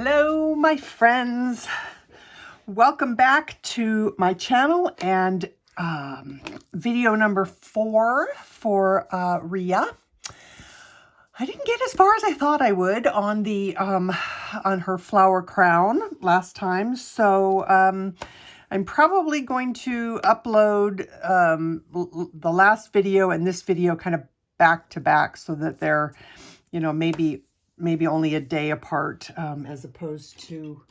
Hello, my friends. Welcome back to my channel and video number 4 for Ryia. I didn't get as far as I thought I would on the on her flower crown last time, so I'm probably going to upload the last video and this video kind of back to back so that they're, you know, maybe only a day apart, as opposed to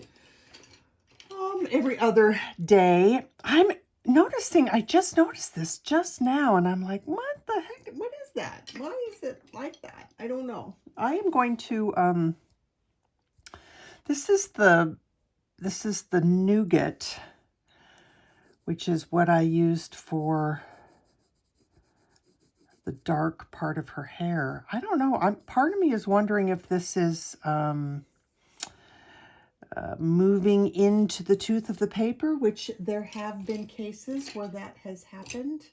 every other day. I'm noticing, I just noticed this just now, and I'm like, what the heck? What is that? Why is it like that? I don't know. I am going to, this is the nougat, which is what I used for the dark part of her hair. I don't know. Part of me is wondering if this is moving into the tooth of the paper, which there have been cases where that has happened.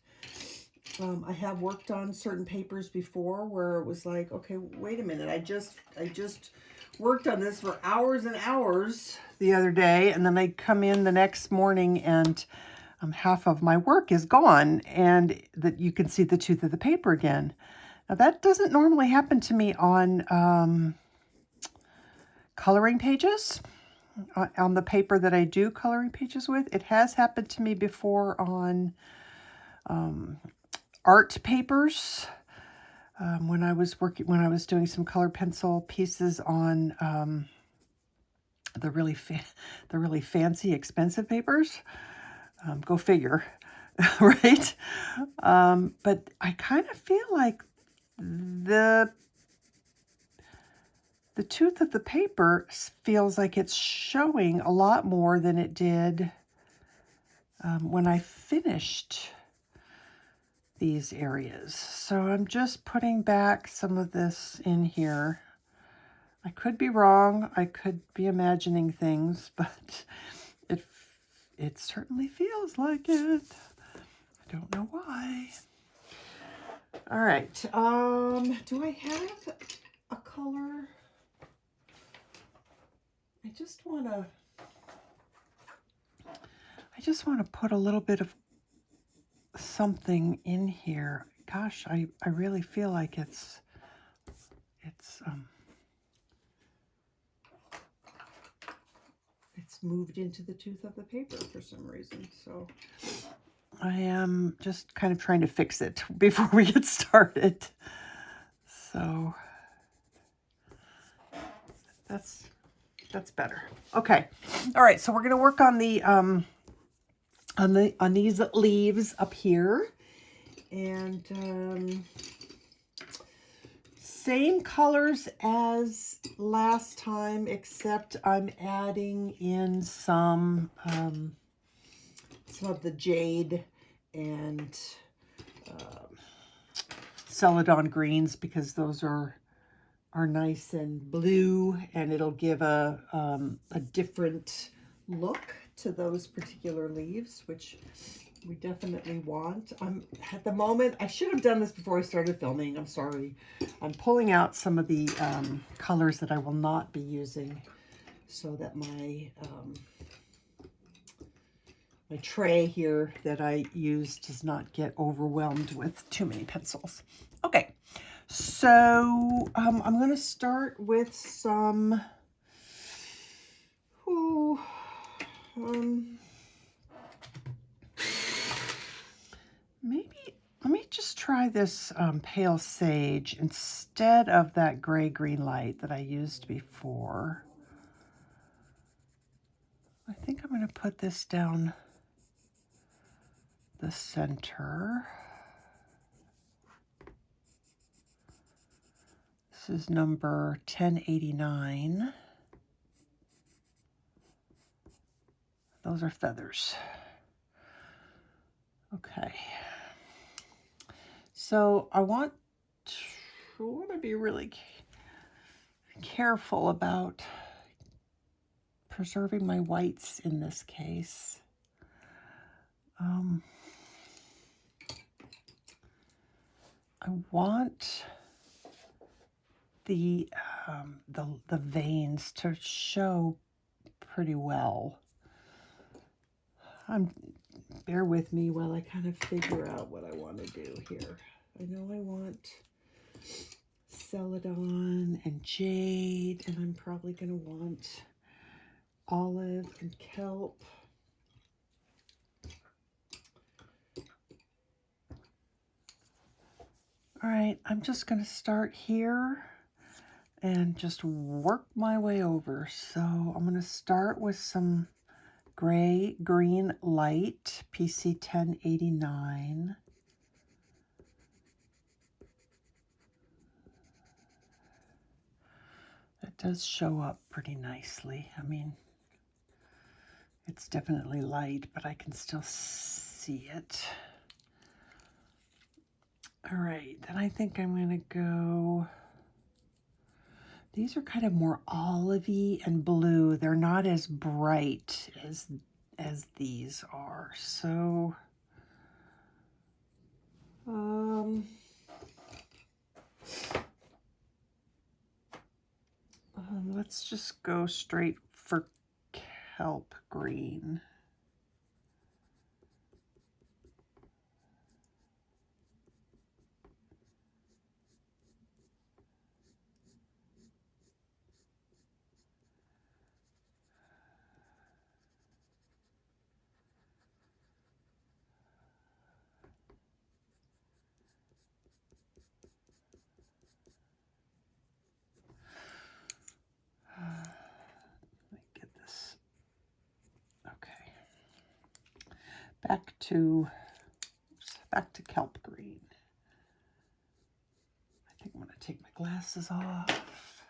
I have worked on certain papers before where it was like, okay, wait a minute. I just worked on this for hours and hours the other day, and then I come in the next morning and half of my work is gone, and that you can see the tooth of the paper again. Now that doesn't normally happen to me on coloring pages, on the paper that I do coloring pages with. It has happened to me before on art papers, when I was doing some color pencil pieces on the really fancy, expensive papers. Go figure, right? But I kind of feel like the tooth of the paper feels like it's showing a lot more than it did when I finished these areas. So I'm just putting back some of this in here. I could be wrong. I could be imagining things, but it certainly feels like it. I don't know why. All right. Do I have a color? I just want to put a little bit of something in here. Gosh, I really feel like it's moved into the tooth of the paper for some reason. So I am just kind of trying to fix it before we get started. So that's better. Okay. All right. So we're going to work on the on these leaves up here, and same colors as last time, except I'm adding in some of the Jade and Celadon greens, because those are nice and blue, and it'll give a different look to those particular leaves, which we definitely want. At the moment, I should have done this before I started filming. I'm sorry. I'm pulling out some of the colors that I will not be using, so that my my tray here that I use does not get overwhelmed with too many pencils. Okay, so I'm going to start with some. Maybe let me just try this pale sage instead of that gray-green light that I used before. I think I'm going to put this down the center. This is number 1089. Those are feathers. Okay. So I want to be really careful about preserving my whites in this case. I want the the veins to show pretty well. Bear with me while I kind of figure out what I want to do here. I know I want Celadon and Jade, and I'm probably going to want Olive and Kelp. All right, I'm just going to start here and just work my way over. So I'm going to start with some gray green light, PC 1089. It does show up pretty nicely. I mean, it's definitely light, but I can still see it. All right, then I think I'm going to go... These are kind of more olivey and blue. They're not as bright as these are. So let's just go straight for Kelp Green. Back to Kelp Green. I think I'm going to take my glasses off.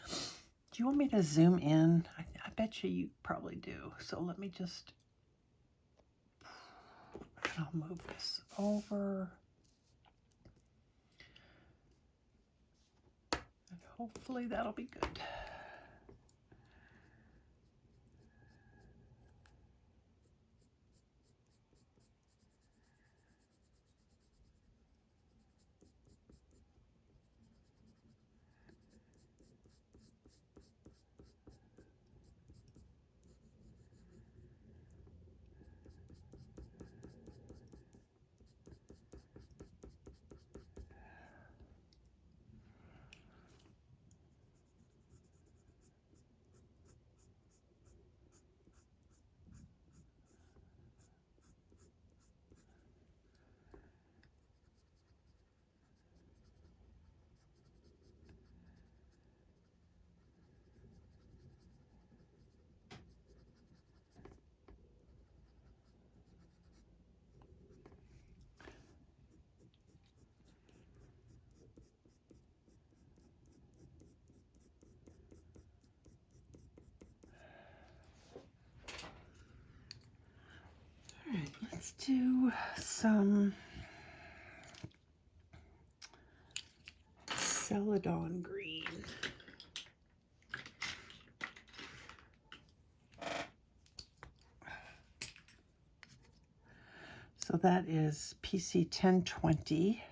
Do you want me to zoom in? I bet you probably do. So let me just... I'll move this over. And hopefully that'll be good. All right, let's do some Celadon Green. So that is PC 1020.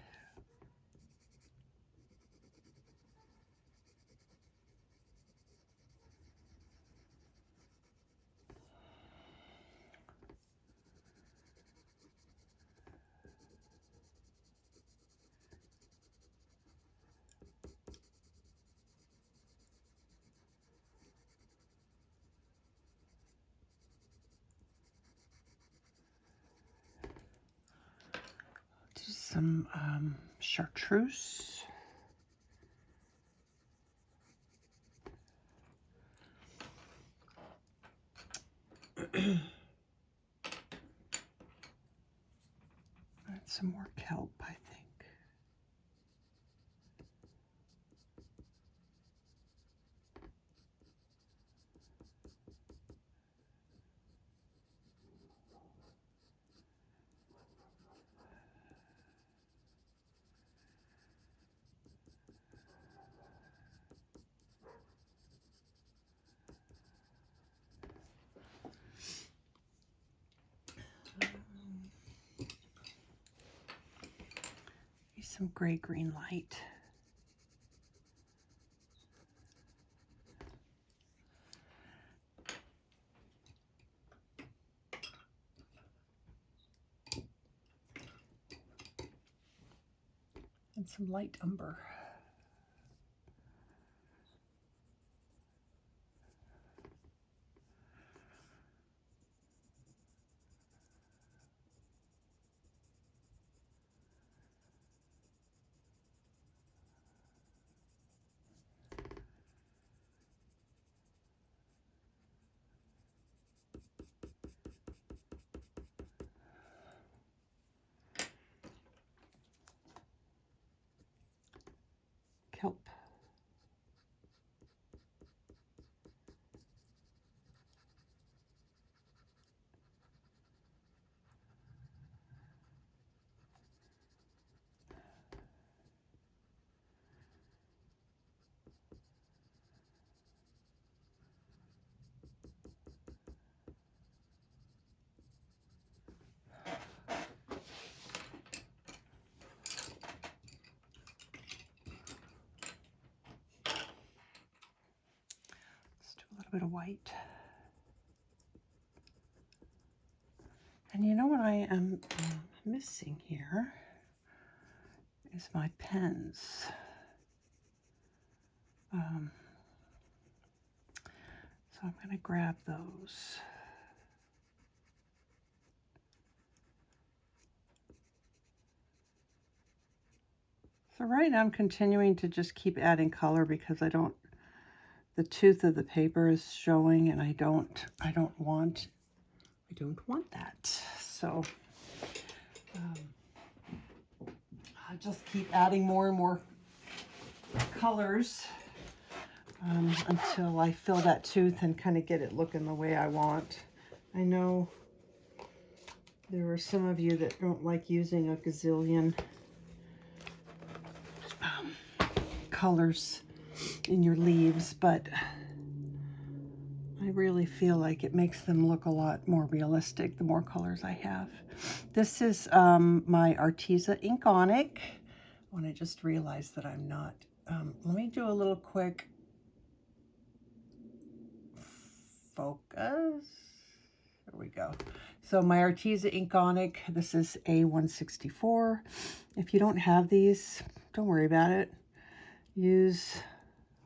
Some Chartreuse. And some more kelp, I think. Some gray green light. some light umber. Kelp. A bit of white. And you know what I am missing here is my pens. So I'm going to grab those. So right now I'm continuing to just keep adding color because the tooth of the paper is showing, and I don't want that. So I just keep adding more and more colors until I fill that tooth and kind of get it looking the way I want. I know there are some of you that don't like using a gazillion colors in your leaves, but I really feel like it makes them look a lot more realistic the more colors I have. This is my Arteza Inkonic. When I just realized that I'm not, let me do a little quick focus. There we go. So my Arteza Inkonic, this is A164. If you don't have these, don't worry about it. Use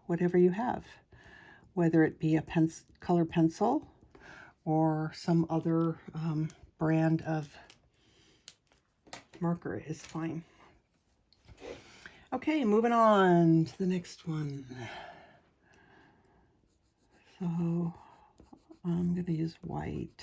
whatever you have, whether it be a color pencil or some other brand of marker is fine. Okay, moving on to the next one. So I'm going to use white.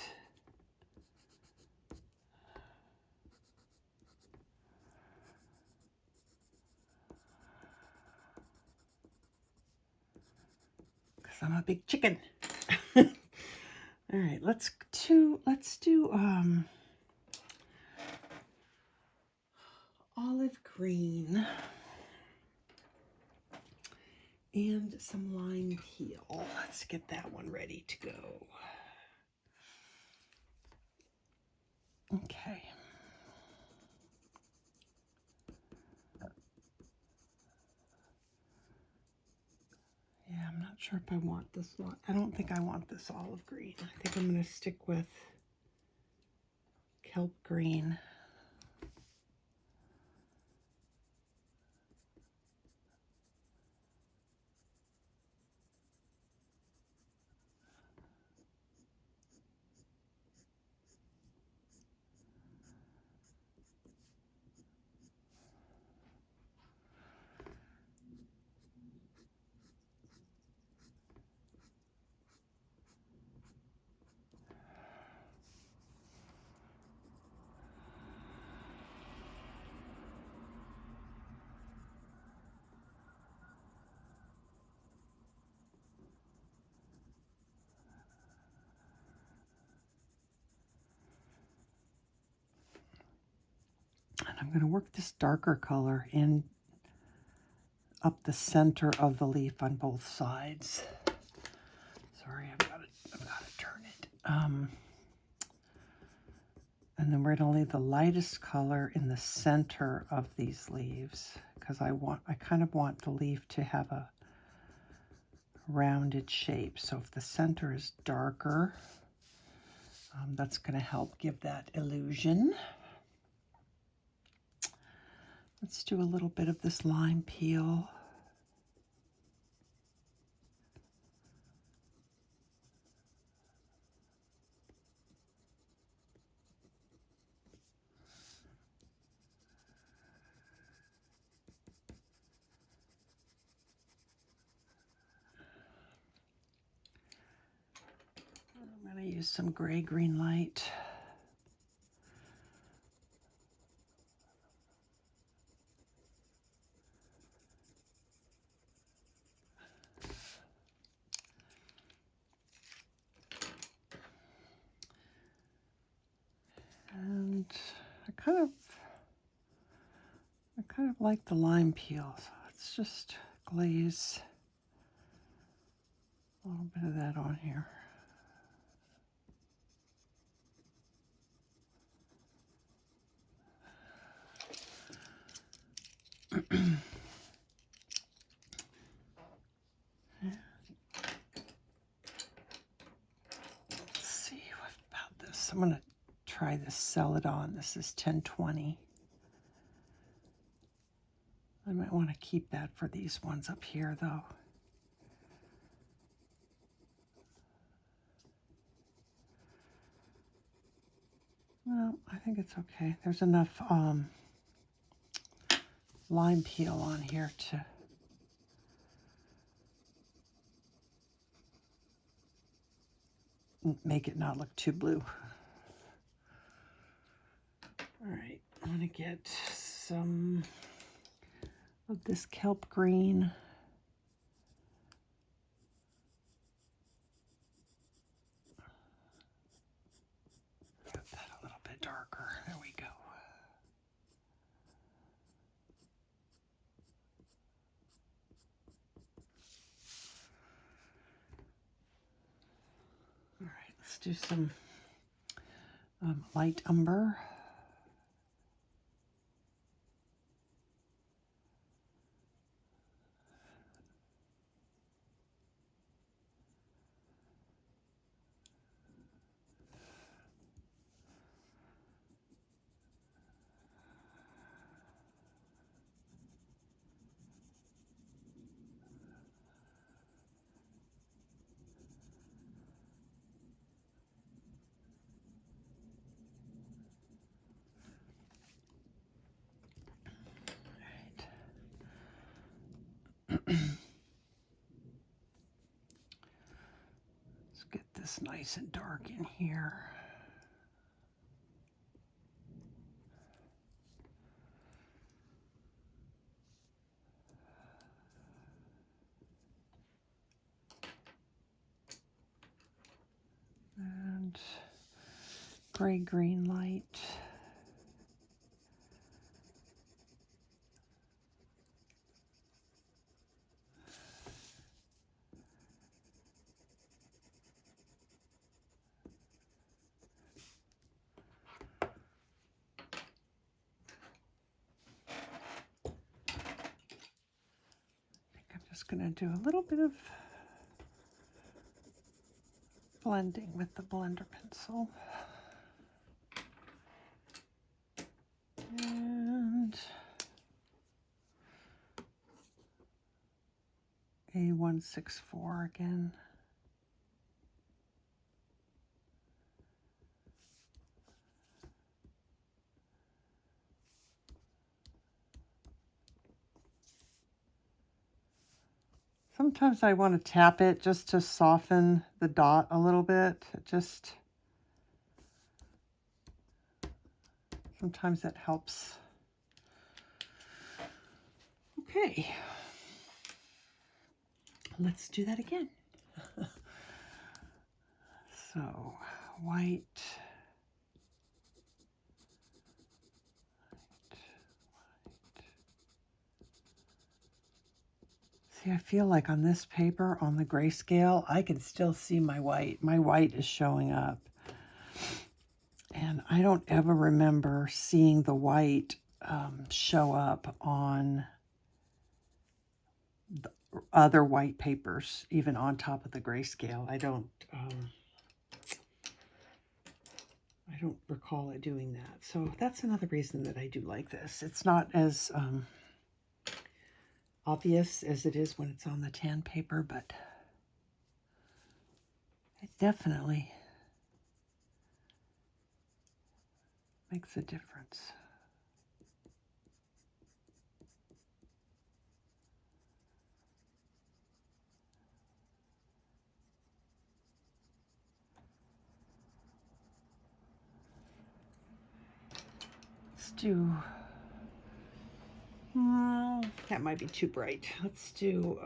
I'm a big chicken. All right, let's do olive green and some lime peel. Let's get that one ready to go. Okay. Yeah, I'm not sure if I want this one. I don't think I want this olive green. I think I'm going to stick with Kelp Green. And I'm going to work this darker color in up the center of the leaf on both sides. Sorry, I've got to turn it. And then we're going to leave the lightest color in the center of these leaves because I kind of want the leaf to have a rounded shape. So if the center is darker, that's going to help give that illusion. Let's do a little bit of this lime peel. I'm going to use some gray-green light. And I kind of like the lime peel, so let's just glaze a little bit of that on here. Let's see what about this. I'm going to try this Celadon. This is 1020. I might want to keep that for these ones up here, though. Well, I think it's okay. There's enough lime peel on here to make it not look too blue. All right, I'm going to get some of this Kelp Green. Get that a little bit darker. There we go. All right, let's do some light umber. Let's get this nice and dark in here. And gray-green light. Going to do a little bit of blending with the blender pencil. And A164 again. Sometimes I want to tap it just to soften the dot a little bit. Sometimes that helps. Okay. Let's do that again. So, white. See, I feel like on this paper, on the grayscale, I can still see my white. My white is showing up. And I don't ever remember seeing the white show up on the other white papers, even on top of the grayscale. I don't don't recall it doing that. So that's another reason that I do like this. It's not as obvious as it is when it's on the tan paper, but it definitely makes a difference. Let's do, that might be too bright. Let's do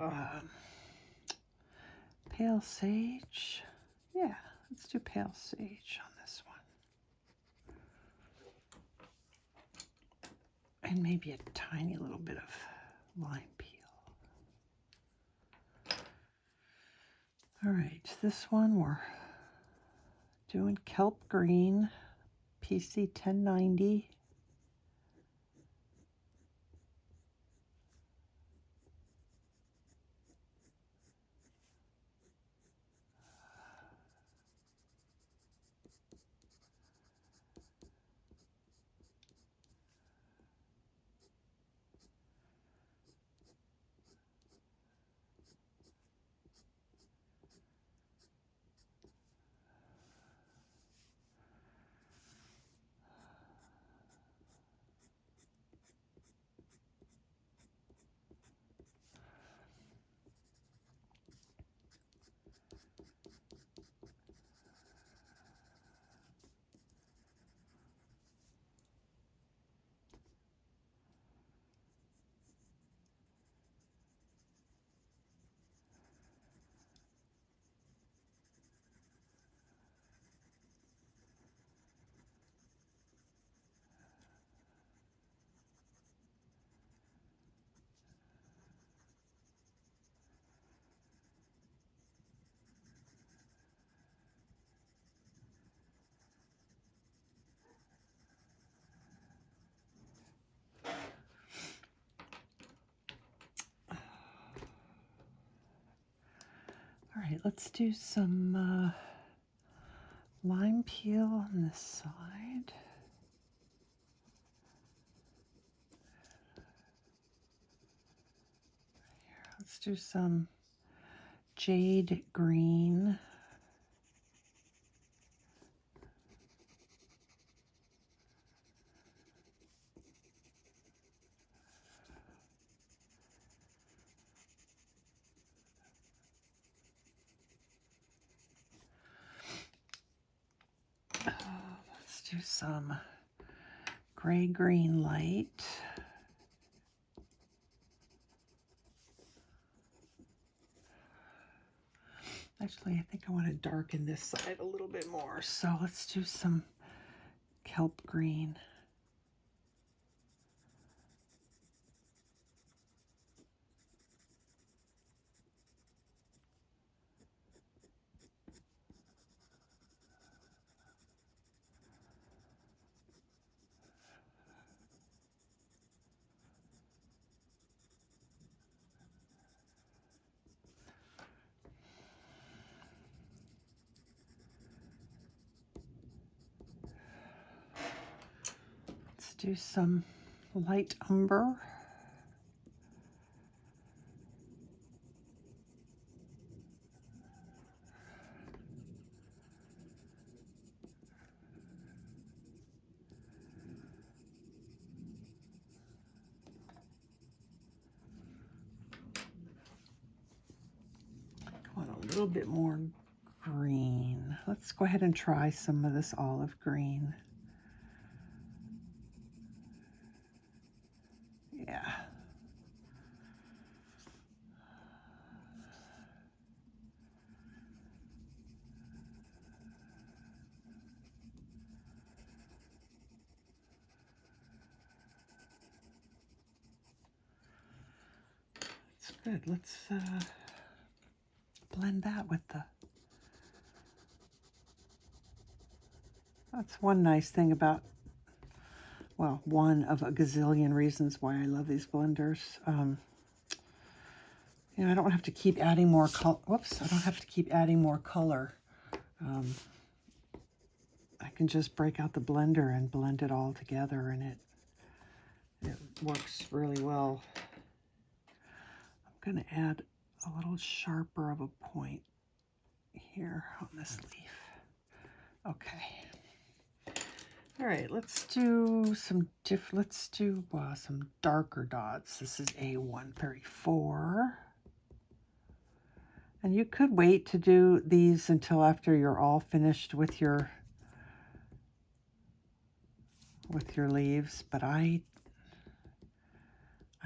pale sage. Yeah, let's do pale sage on this one. And maybe a tiny little bit of lime peel. All right, this one we're doing Kelp Green, PC 1090. All right, let's do some lime peel on this side. Here, let's do some Jade Green. Let's do some gray-green light. Actually, I think I want to darken this side a little bit more. So let's do some Kelp Green. Do some light umber. I want a little bit more green. Let's go ahead and try some of this olive green. Yeah. That's good. Let's blend that with the... That's one nice thing about, well, one of a gazillion reasons why I love these blenders. You know, I don't have to keep adding more color. Whoops, I don't have to keep adding more color. I can just break out the blender and blend it all together, and it works really well. I'm going to add a little sharper of a point here on this leaf. Okay. All right, let's do some some darker dots. This is A134. And you could wait to do these until after you're all finished with your leaves, but I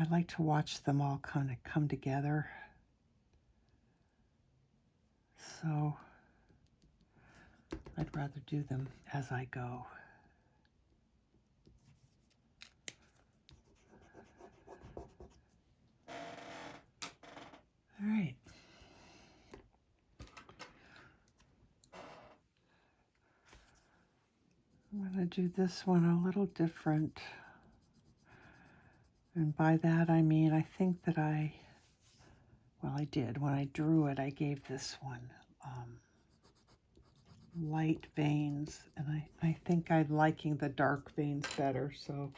like to watch them all kind of come together. So I'd rather do them as I go. All right. I'm going to do this one a little different. And by that I mean, I think that I did. When I drew it, I gave this one light veins, and I think I'm liking the dark veins better, so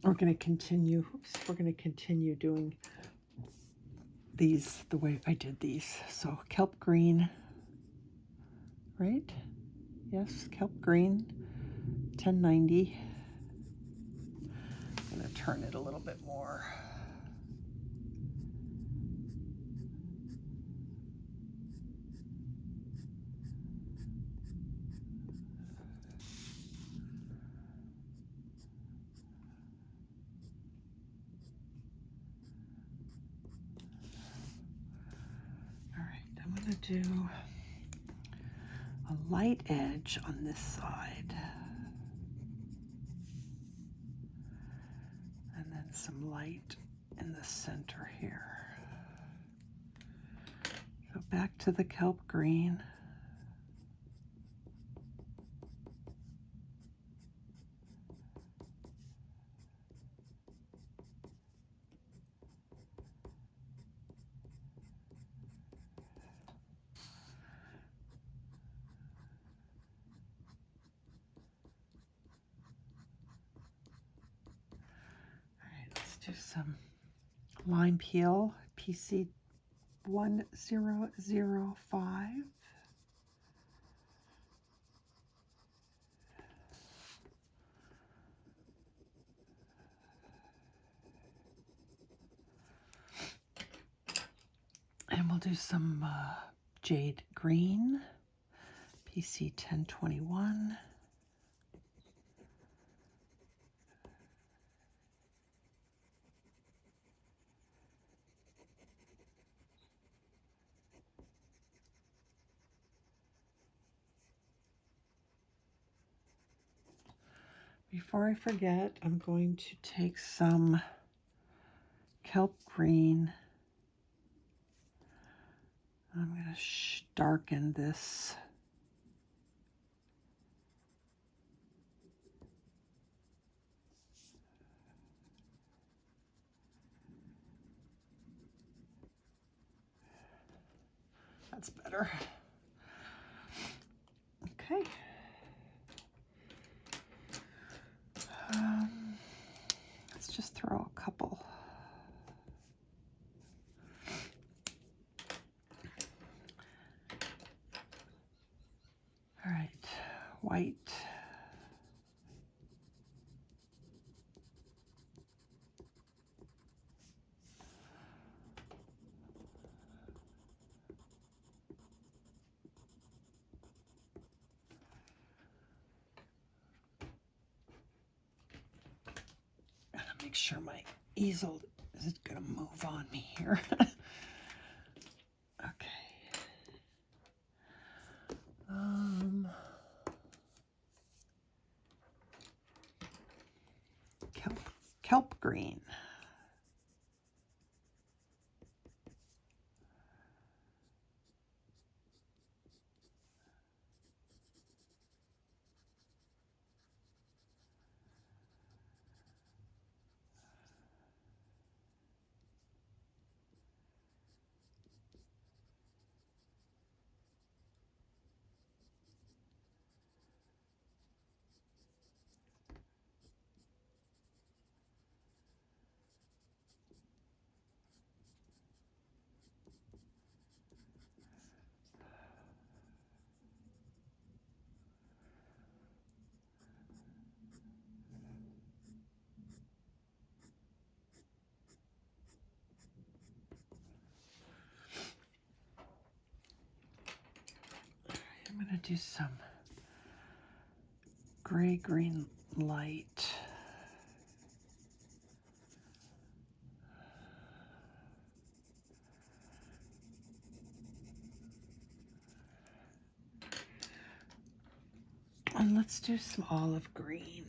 we're going to continue doing these the way I did these. So Kelp Green, right? Yes, Kelp Green, 1090. I'm going to turn it a little bit more. I'm going to do a light edge on this side, and then some light in the center here. So back to the Kelp Green. Do some lime peel, PC 1005. And we'll do some Jade Green, PC 1021. Before I forget, I'm going to take some Kelp Green. I'm going to darken this. That's better. Okay. Let's just throw a couple. All right, white. Make sure my easel is going to move on me here. Okay. Kelp Green. do some gray-green light. And let's do some olive green.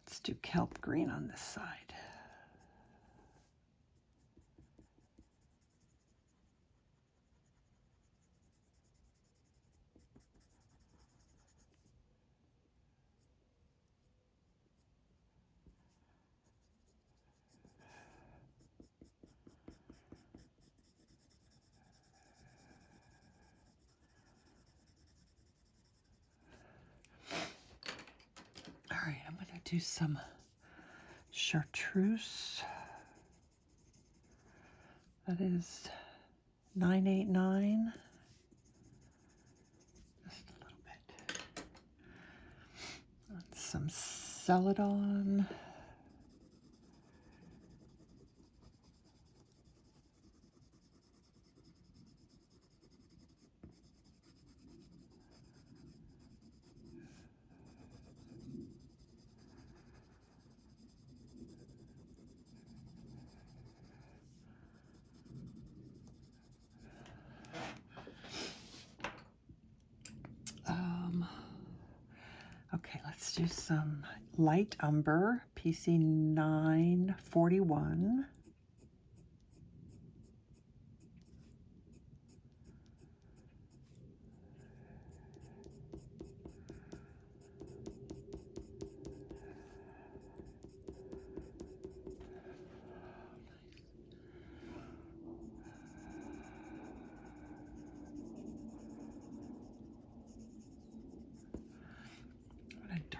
Let's do kelp green on this side. All right, I'm going to do some Chartreuse. That is 989. Just a little bit. And some Celadon. Okay, let's do some light umber, PC 941.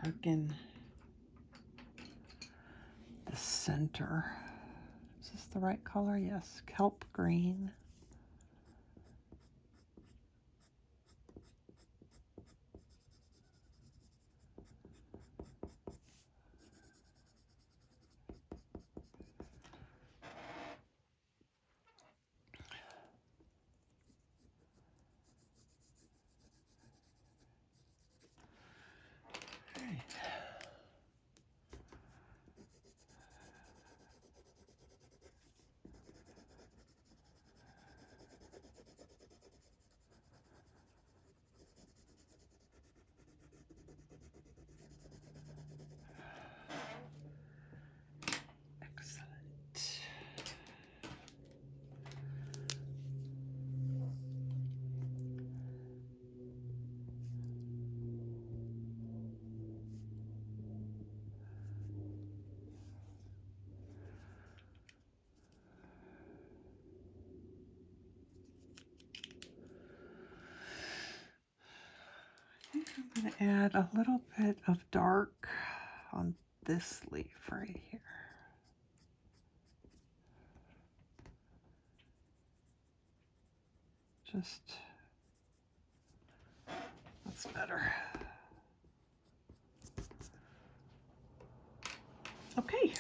Darken the center. Is this the right color? Yes, kelp green. I'm going to add a little bit of dark on this leaf right here. Just, that's better. Okay.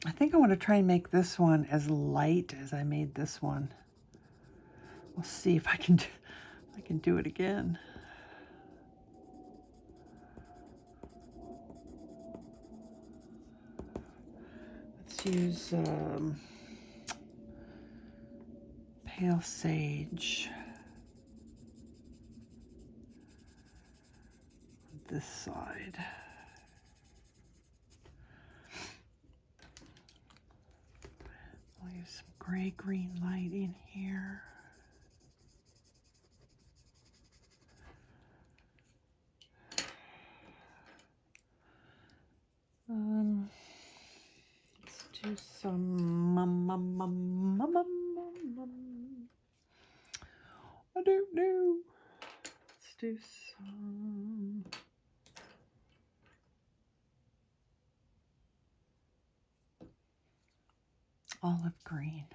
I think I want to try and make this one as light as I made this one. We'll see if I can do it again. Let's use pale sage on this side. I'll use some gray-green light in here. Let's do some I don't know. Let's do some olive green.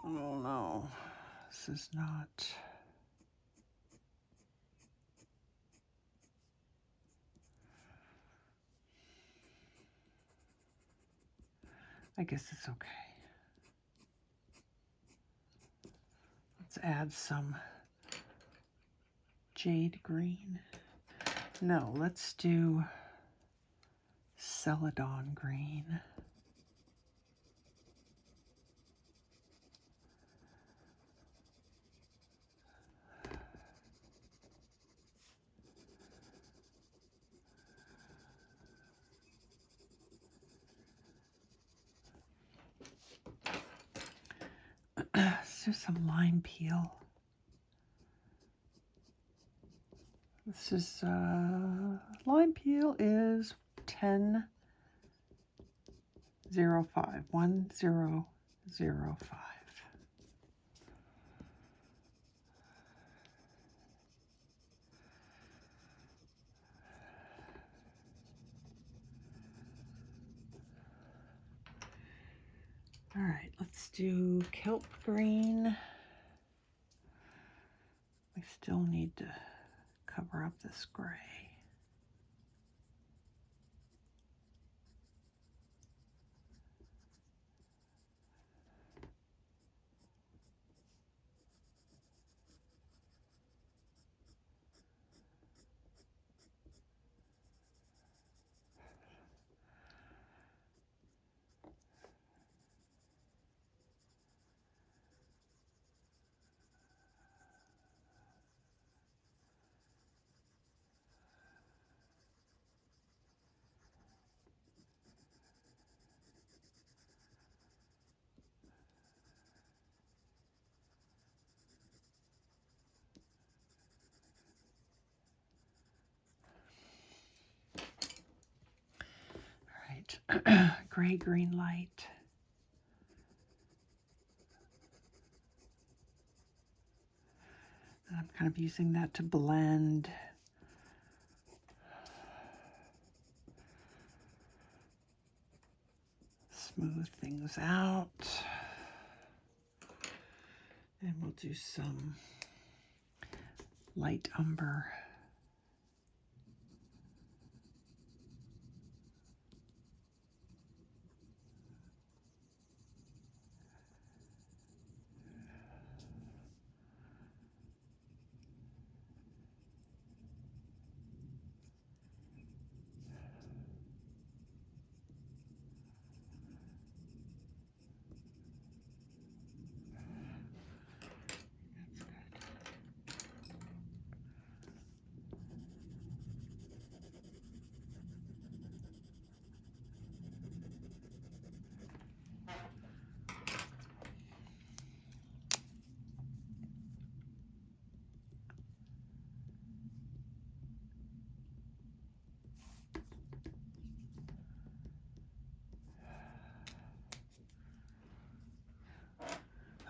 Oh no, this is not. I guess it's okay. Let's add some Jade Green. No, let's do Celadon Green. Let's do some lime peel. This is, lime peel is 1005, 1005. All right, let's do Kelp Green. We still need to cover up this gray. Gray, green light. And I'm kind of using that to blend smooth things out. And we'll do some light umber.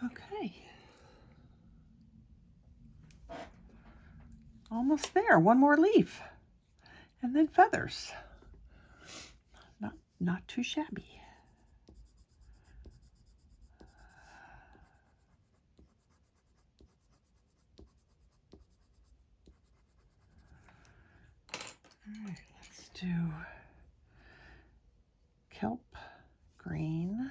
Okay. Almost there. One more leaf. And then feathers. Not too shabby. All right, let's do Kelp Green.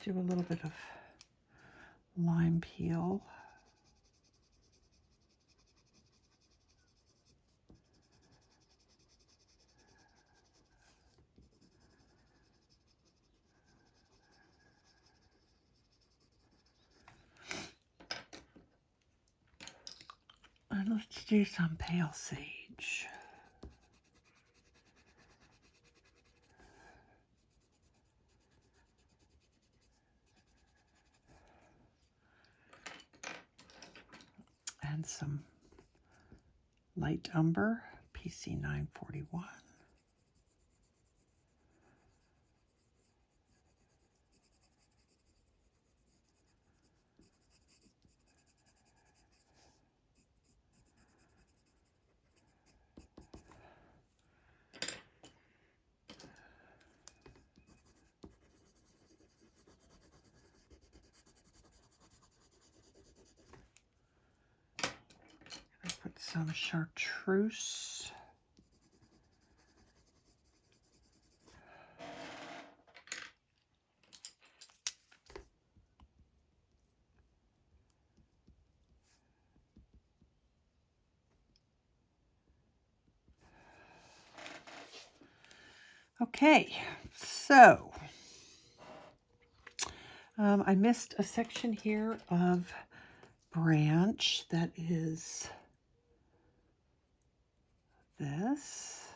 do a little bit of lime peel. And let's do some pale sage. And some light umber, PC 941. Put some chartreuse. Okay, so I missed a section here of branch that is this.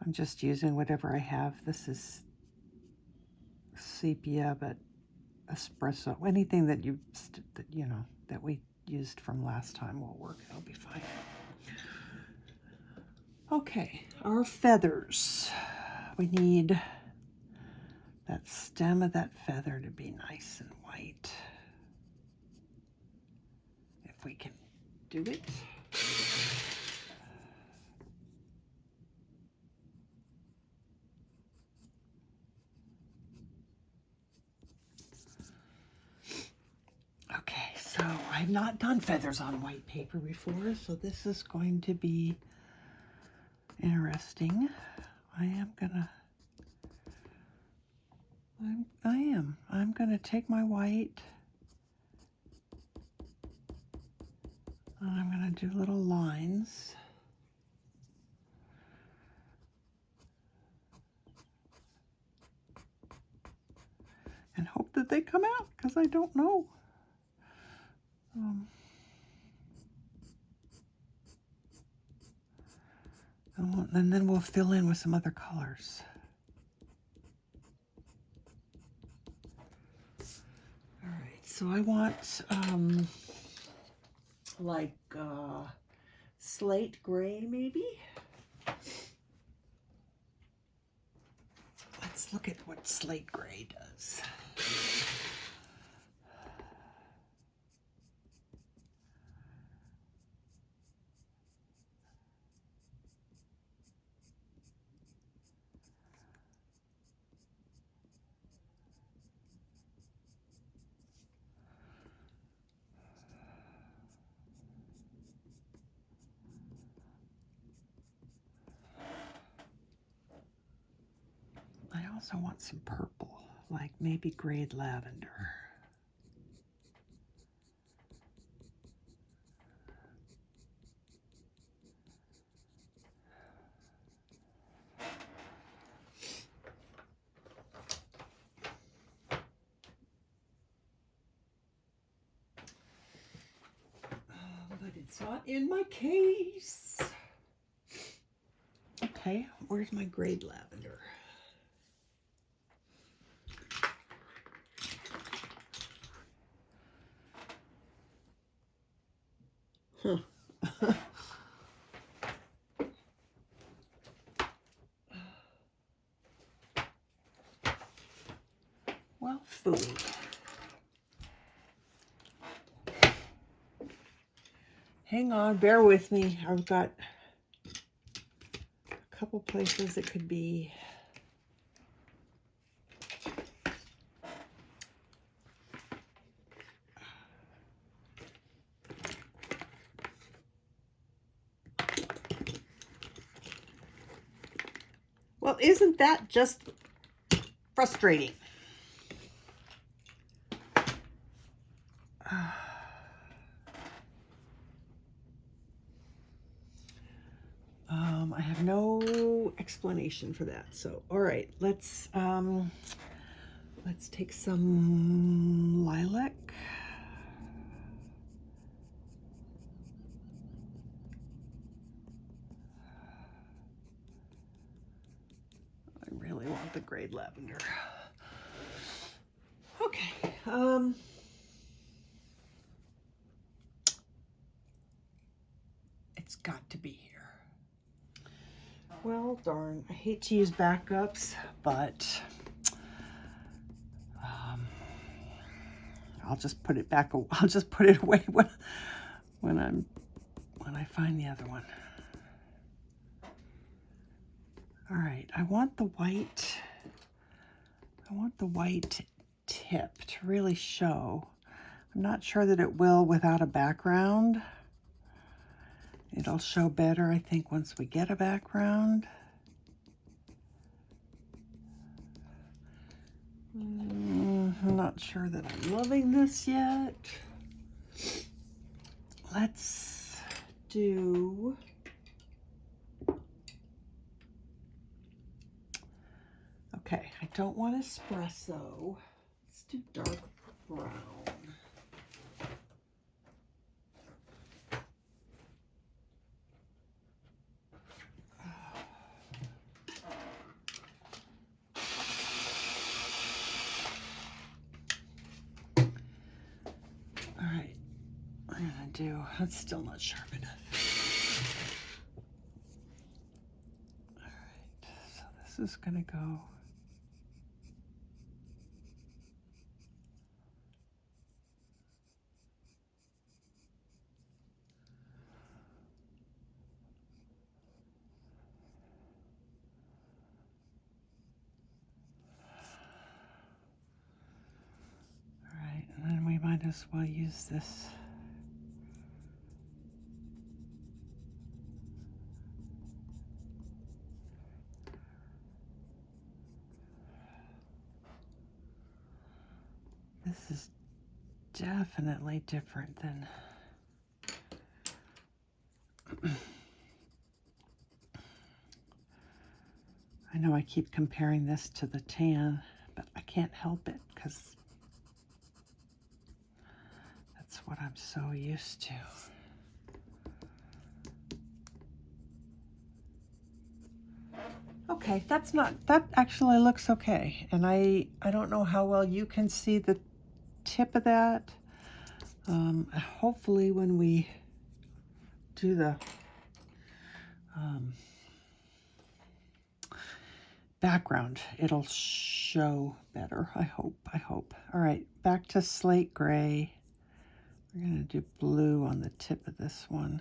I'm just using whatever I have. This is sepia, but espresso, anything that you know that we used from last time will work. It'll be fine. Okay, our feathers. We need that stem of that feather to be nice and white. If we can do it. Okay, so I've not done feathers on white paper before, so this is going to be interesting. I'm gonna take my white and I'm gonna do little lines. And hope that they come out, because I don't know. And then we'll fill in with some other colors. All right, so I want like slate gray maybe. Let's look at what slate gray does. I also want some purple, like maybe grayed lavender. But it's not in my case. Okay, where's my grayed lavender? Huh. Well, food. Hang on, bear with me. I've got a couple places it could be. Well, isn't that just frustrating? I have no explanation for that. So, all right, let's take some lilac. I really want the grade lavender. Okay. It's got to be here. Well, darn, I hate to use backups, but I'll just put it back. I'll just put it away when I find the other one. All right, I want the white tip to really show. I'm not sure that it will without a background. It'll show better, I think, once we get a background. I'm not sure that I'm loving this yet. Let's do... Okay, I don't want espresso. Let's do dark brown. All right, I'm gonna do, that's still not sharp enough. All right, so this is gonna go. And then we might as well use this. This is definitely different than I know I keep comparing this to the tan, but I can't help it because that's what I'm so used to. Okay, that actually looks okay. And I don't know how well you can see the tip of that. Hopefully when we do the background, it'll show better. I hope. All right, back to slate gray. We're gonna do blue on the tip of this one.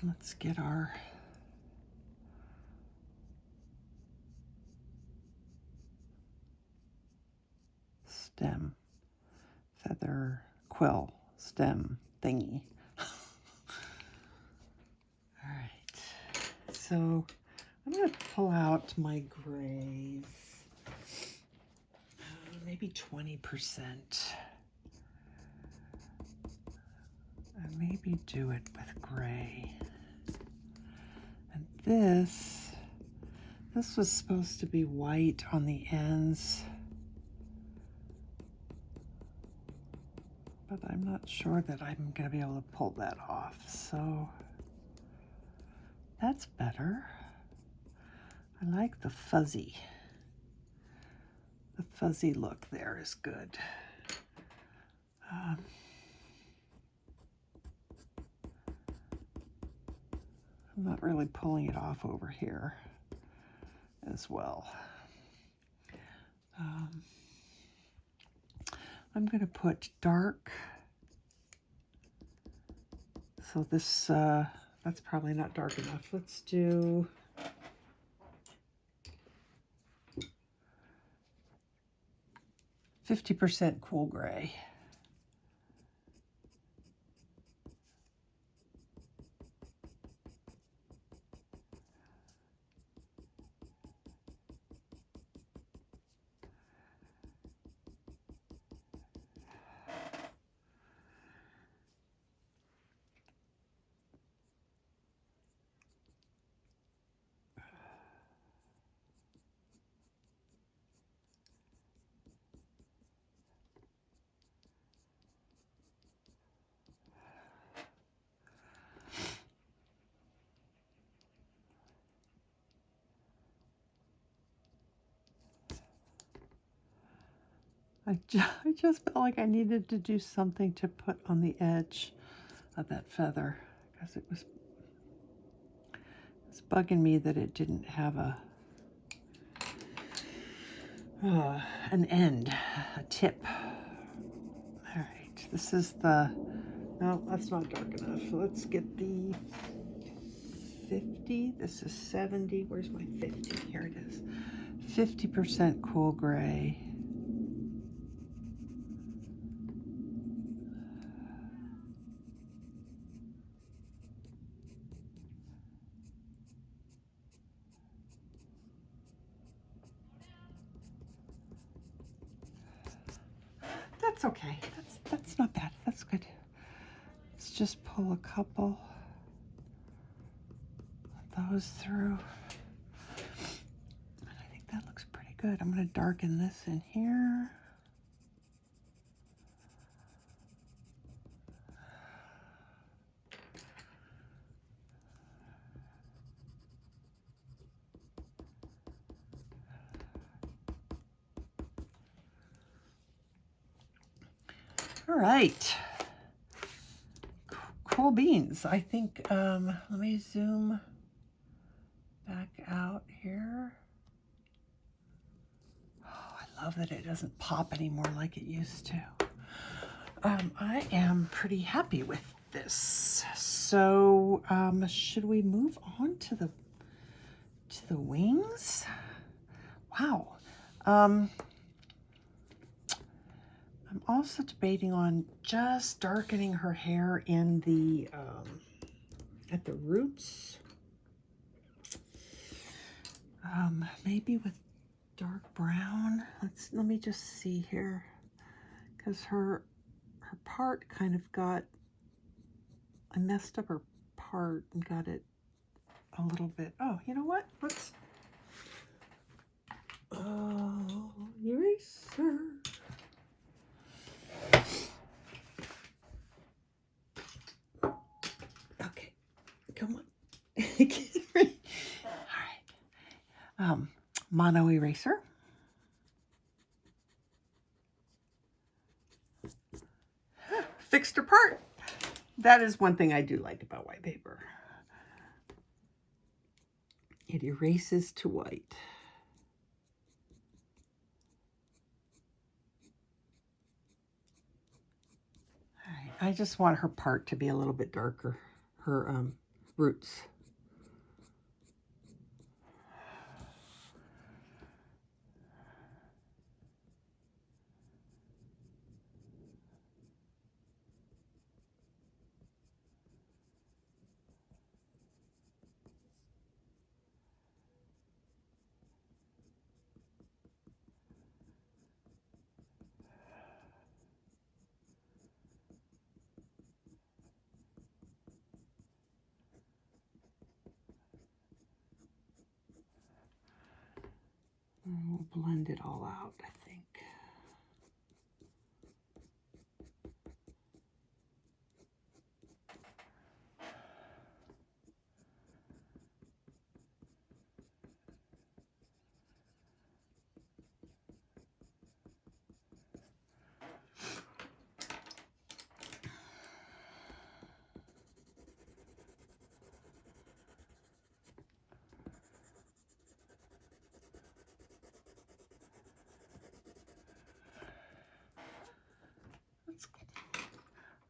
Let's get our stem, feather, quill, stem thingy. All right, so I'm going to pull out my grays, maybe 20%. And maybe do it with gray. And this was supposed to be white on the ends, but I'm not sure that I'm going to be able to pull that off. So that's better. I like the fuzzy. The fuzzy look there is good. I'm not really pulling it off over here as well. I'm going to put dark. So this, that's probably not dark enough. Let's do 50% cool gray. I just felt like I needed to do something to put on the edge of that feather because it's bugging me that it didn't have an end, a tip. All right, this is the, no, that's not dark enough. Let's get the 50. This is 70. Where's my 50? Here it is. 50% cool gray. That's okay. That's not bad. That's good. Let's just pull a couple of those through. And I think that looks pretty good. I'm going to darken this in here. All right, cool beans. I think, let me zoom back out here. Oh, I love that it doesn't pop anymore like it used to. I am pretty happy with this. So, should we move on to the wings? Wow. I'm also debating on just darkening her hair in the at the roots. Maybe with dark brown. Let me just see here, because her part kind of got, I messed up her part and got it a little bit. Oh, you know what? Let's eraser. Okay, come on. All right. Mono eraser. Fixed her part. That is one thing I do like about white paper. It erases to white. All right. I just want her part to be a little bit darker, her roots. We'll blend it all out, I think.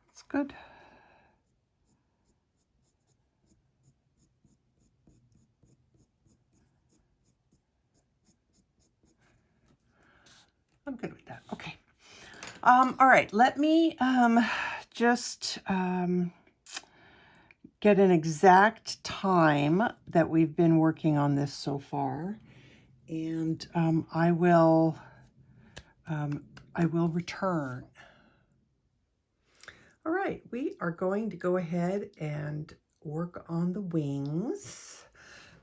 That's good. I'm good with that. Okay. All right, let me just get an exact time that we've been working on this so far, and I will return. All right, we are going to go ahead and work on the wings.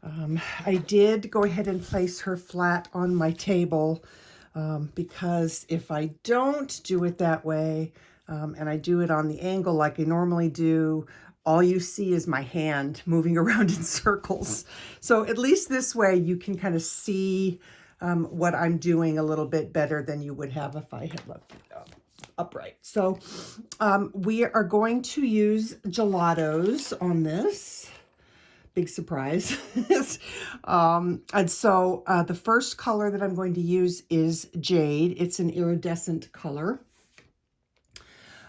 I did go ahead and place her flat on my table because if I don't do it that way, and I do it on the angle like I normally do, all you see is my hand moving around in circles. So at least this way you can kind of see what I'm doing a little bit better than you would have if I had left it upright. So we are going to use Gelatos on this. Big surprise. And so the first color that I'm going to use is Jade. It's an iridescent color.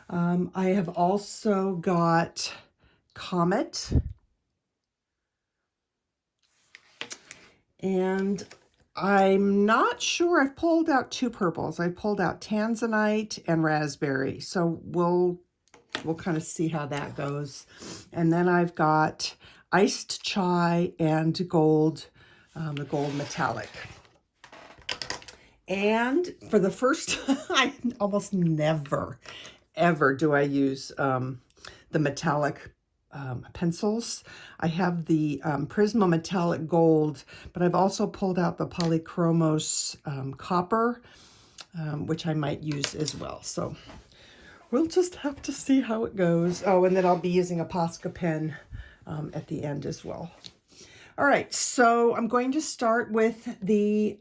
I have also got Comet. And I'm not sure, I've pulled out two purples. I pulled out Tanzanite and Rasberry. So we'll kind of see how that goes. And then I've got Iced Chai and gold, the gold metallic. And for the first time, I almost never, ever do I use the metallic pencils. I have the Prisma Metallic Gold, but I've also pulled out the Polychromos Copper, which I might use as well. So we'll just have to see how it goes. Oh, and then I'll be using a Posca pen at the end as well. All right, so I'm going to start with the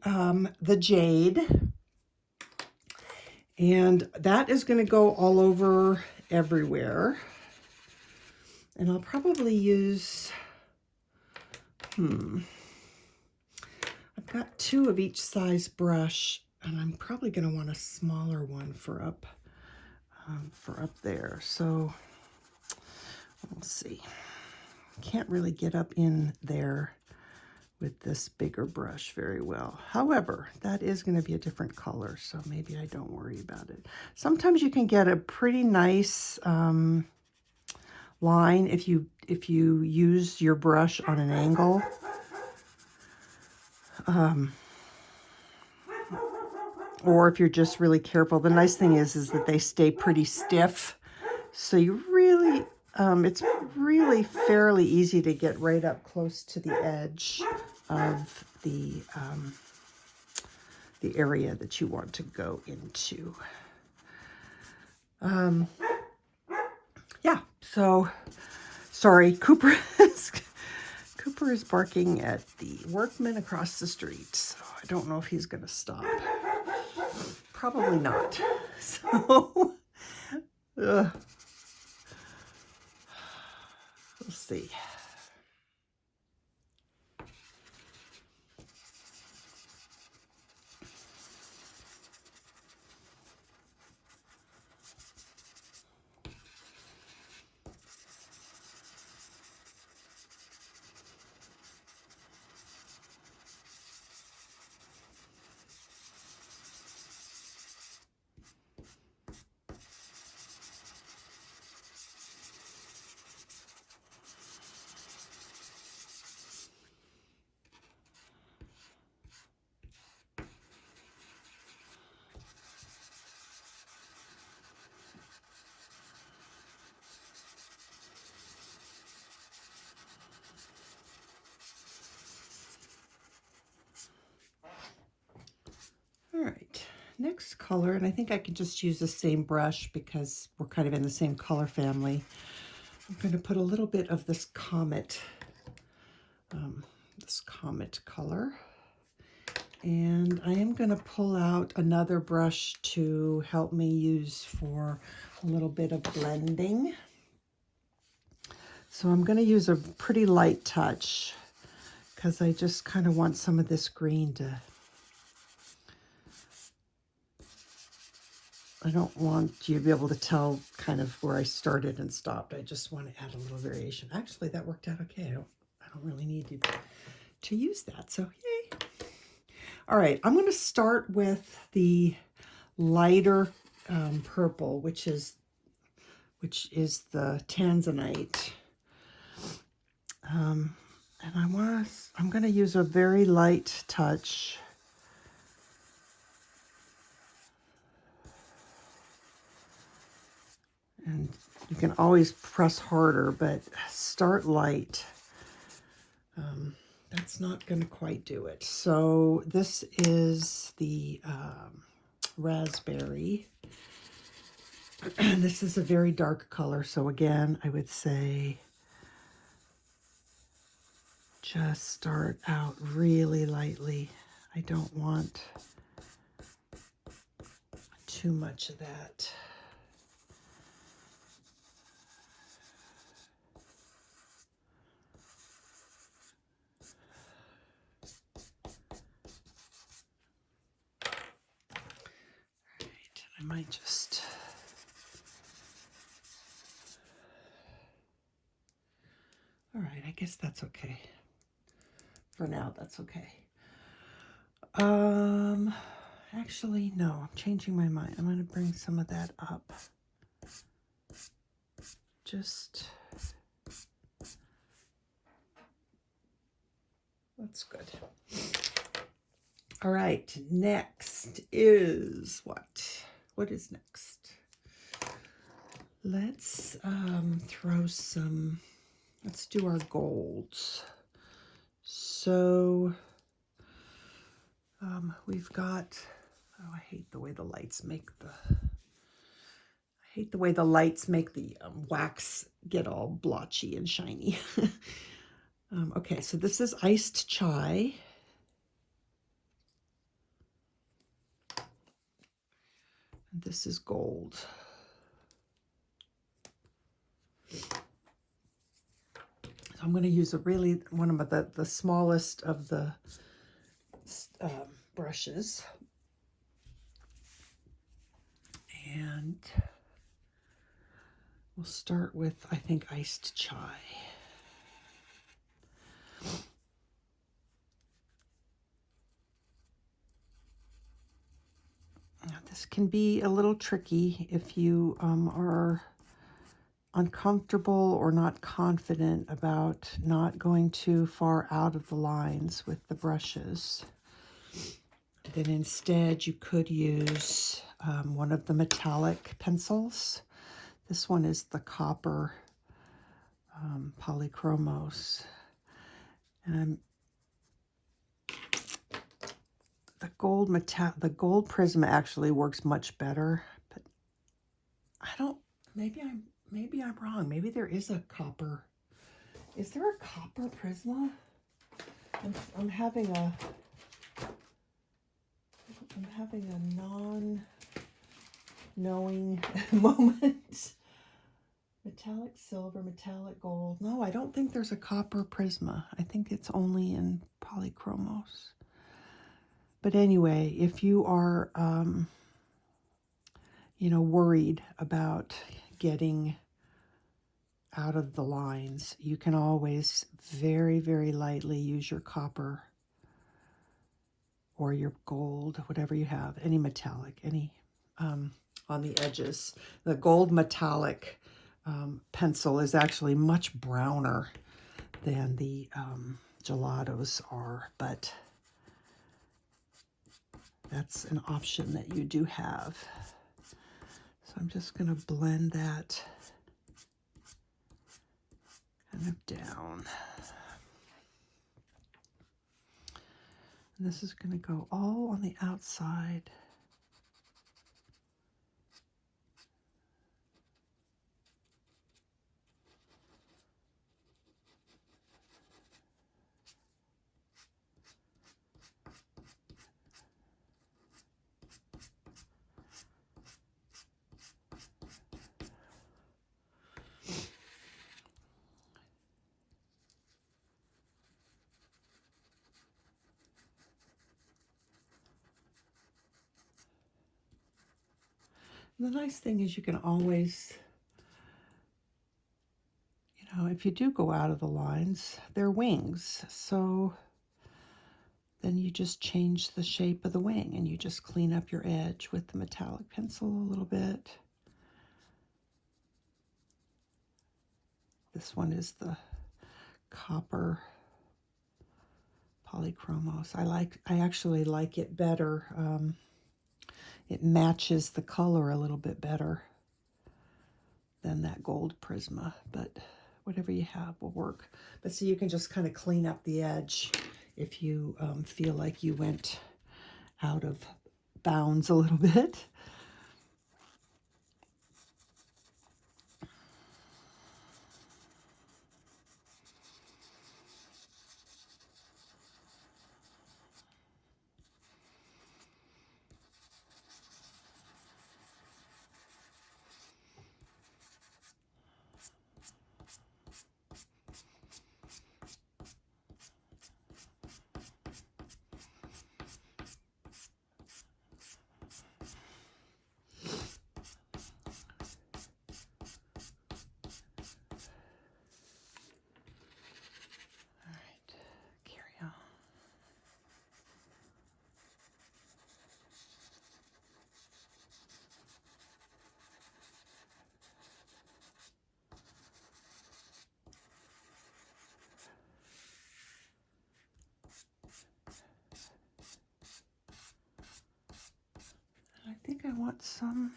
Jade. And that is going to go all over everywhere. And I'll probably use, I've got two of each size brush, and I'm probably going to want a smaller one for up there. So we'll see. Can't really get up in there with this bigger brush very well. However, that is going to be a different color, so maybe I don't worry about it. Sometimes you can get a pretty nice line if you use your brush on an angle. Or if you're just really careful. The nice thing is that they stay pretty stiff, so you really it's really fairly easy to get right up close to the edge of the area that you want to go into. Yeah, so sorry, Cooper is barking at the workman across the street, so I don't know if he's going to stop. Probably not. So we'll see. All right, next color, and I think I can just use the same brush because we're kind of in the same color family. I'm going to put a little bit of this Comet color. And I am going to pull out another brush to help me use for a little bit of blending. So I'm going to use a pretty light touch because I just kind of want some of this green to... I don't want you to be able to tell kind of where I started and stopped. I just want to add a little variation. Actually, that worked out okay. I don't really need to use that, so yay. All right, I'm going to start with the lighter purple, which is the Tanzanite. And I'm going to use a very light touch. And you can always press harder, but start light. That's not going to quite do it. So this is the Rasberry. This is a very dark color. So again, I would say just start out really lightly. I don't want too much of that. I might just all right, I guess that's okay. For now, that's okay. Actually, no, I'm changing my mind. I'm going to bring some of that up. Just that's good. All right, next is what? What is next? Let's throw some, let's do our golds. So we've got, oh, I hate the way the lights make the, wax get all blotchy and shiny. Okay, so this is iced chai. This is gold. So I'm going to use one of the smallest of the brushes. And we'll start with, I think, iced chai. Now, this can be a little tricky if you are uncomfortable or not confident about not going too far out of the lines with the brushes. Then instead you could use one of the metallic pencils. This one is the copper Polychromos. And the gold Prisma actually works much better, but I don't, maybe I'm wrong. Maybe there is a copper. Is there a copper Prisma? I'm having a non-knowing moment. Metallic silver, metallic gold. No, I don't think there's a copper Prisma. I think it's only in Polychromos. But anyway, if you are, worried about getting out of the lines, you can always very, very lightly use your copper or your gold, whatever you have, any metallic, any on the edges. The gold metallic pencil is actually much browner than the Gelatos are, but that's an option that you do have. So I'm just going to blend that kind of down. And this is going to go all on the outside. The nice thing is you can always, if you do go out of the lines, they're wings. So then you just change the shape of the wing and you just clean up your edge with the metallic pencil a little bit. This one is the copper Polychromos. I actually like it better. It matches the color a little bit better than that gold Prisma, but whatever you have will work. But see, you can just kind of clean up the edge if you feel like you went out of bounds a little bit. I think I want some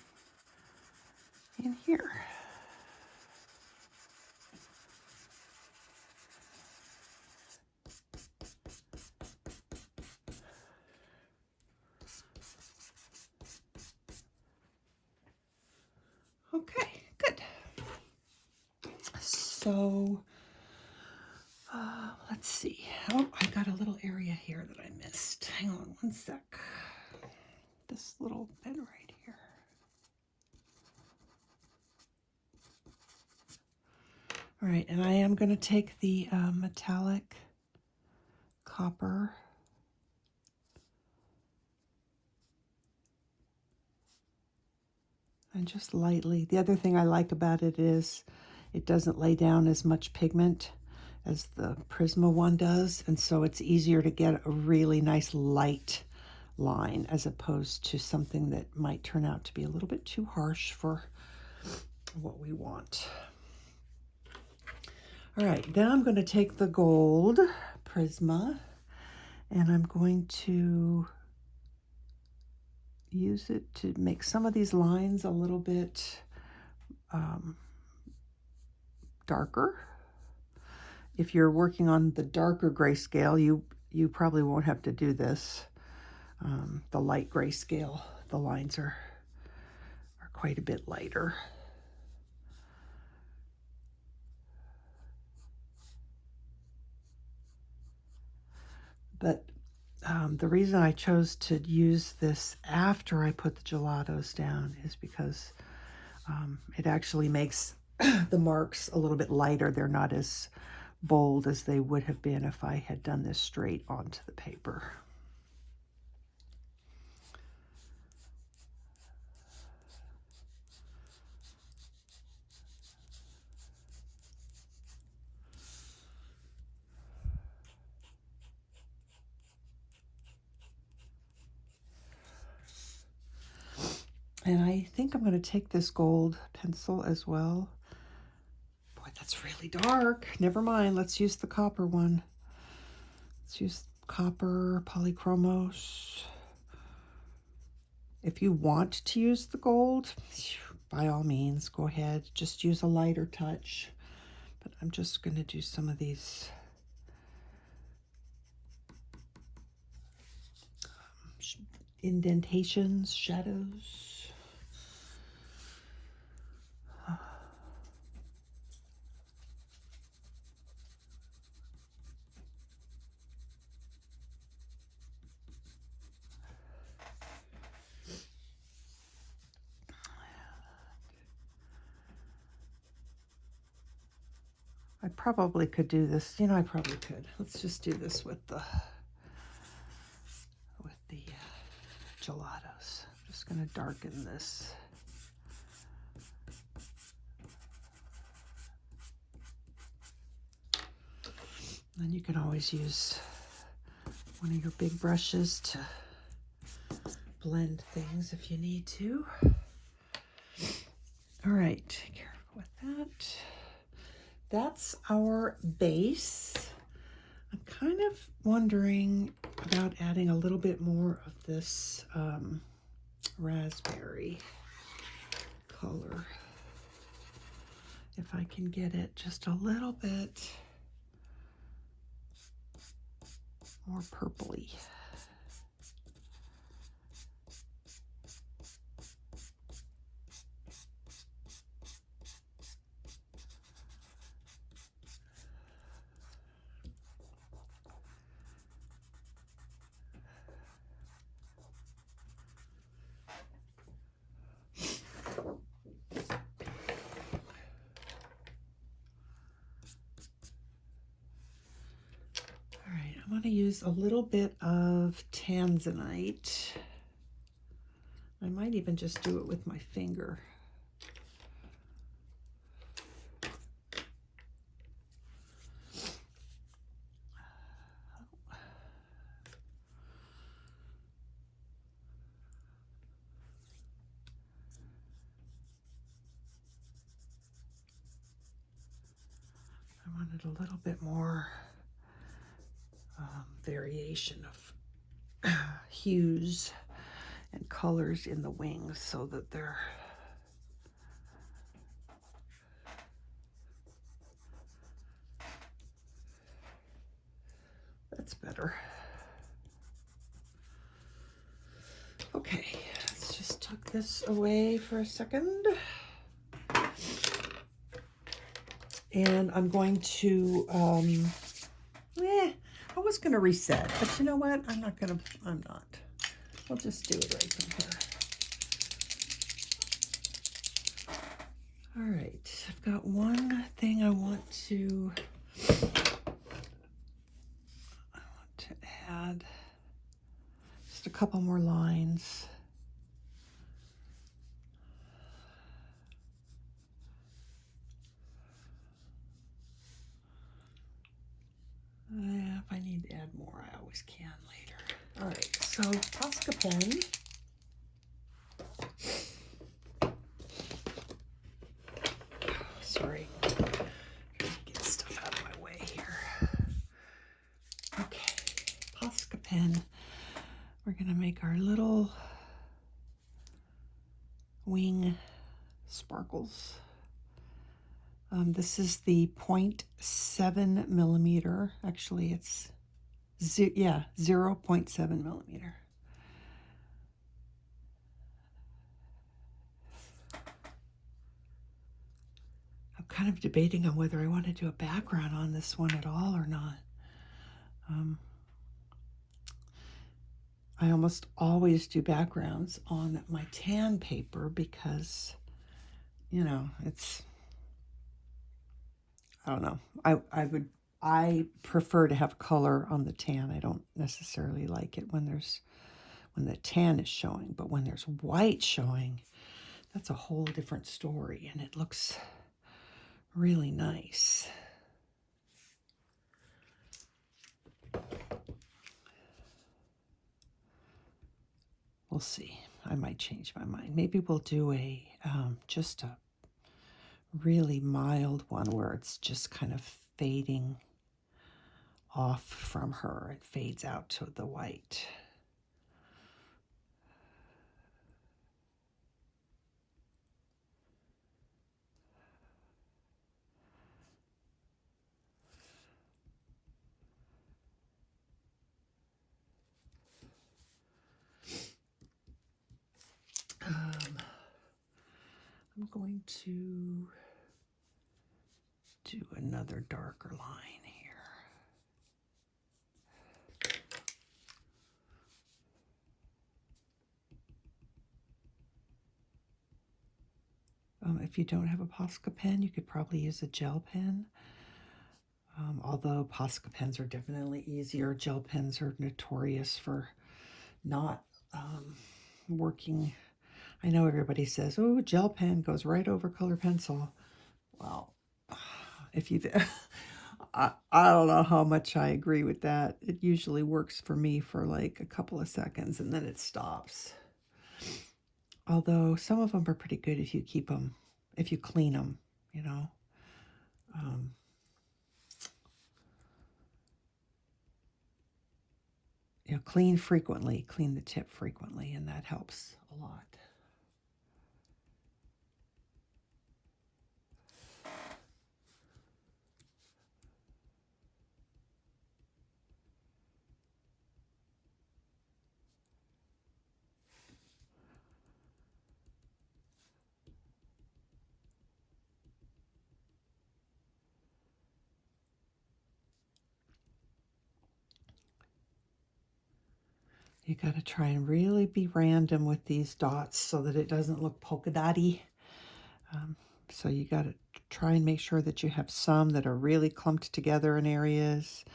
in here. Okay, good. So, let's see. Oh, I got a little area here that I missed. Hang on one sec. This little bit right here. All right, and I am going to take the metallic copper and just lightly. The other thing I like about it is it doesn't lay down as much pigment as the Prisma one does, and so it's easier to get a really nice light line as opposed to something that might turn out to be a little bit too harsh for what we want. All right, then I'm going to take the gold Prisma and I'm going to use it to make some of these lines a little bit darker. If you're working on the darker grayscale, you probably won't have to do this. The light grayscale, the lines are quite a bit lighter. But the reason I chose to use this after I put the gelatos down is because it actually makes the marks a little bit lighter. They're not as bold as they would have been if I had done this straight onto the paper. And I think I'm going to take this gold pencil as well. Boy, that's really dark. Never mind. Let's use the copper one. Let's use copper Polychromos. If you want to use the gold, by all means, go ahead. Just use a lighter touch. But I'm just going to do some of these indentations, shadows. I probably could do this. You know, I probably could. Let's just do this with the gelatos. I'm just going to darken this. And you can always use one of your big brushes to blend things if you need to. All right, careful with that. That's our base. I'm kind of wondering about adding a little bit more of this raspberry color. If I can get it just a little bit more purpley. I'm going to use a little bit of Tanzanite. I might even just do it with my finger. I wanted a little bit more variation of hues and colors in the wings so that they're that's better. Okay, let's just tuck this away for a second. And I'm going to I was going to reset, but you know what? I'm not. I'll just do it right from here. All right, I've got one thing I want to add. Just a couple more lines. If I need to add more, I always can later. All right, so Posca pen. Sorry, get stuff out of my way here. Okay, Posca pen. We're gonna make our little wing sparkles. This is the 0.7 millimeter. Actually, it's 0.7 millimeter. I'm kind of debating on whether I want to do a background on this one at all or not. I almost always do backgrounds on my tan paper because, you know, it's, I don't know. I prefer to have color on the tan. I don't necessarily like it when the tan is showing, but when there's white showing, that's a whole different story, and it looks really nice. We'll see. I might change my mind. Maybe we'll do a just a really mild one where it's just kind of fading off from her. It fades out to the white. I'm going to do another darker line here. If you don't have a Posca pen, you could probably use a gel pen. Although Posca pens are definitely easier. Gel pens are notorious for not working. I know everybody says, oh, gel pen goes right over color pencil. Well, if you, I don't know how much I agree with that. It usually works for me for like a couple of seconds and then it stops. Although some of them are pretty good if you keep them, if you clean them, you know. Clean frequently, clean the tip frequently, and that helps a lot. You got to try and really be random with these dots so that it doesn't look polka dotty. So you got to try and make sure that you have some that are really clumped together in areas,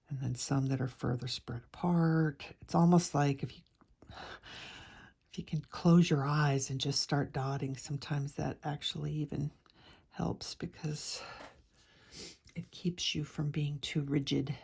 and then some that are further spread apart. It's almost like if you can close your eyes and just start dotting, sometimes that actually even helps because it keeps you from being too rigid.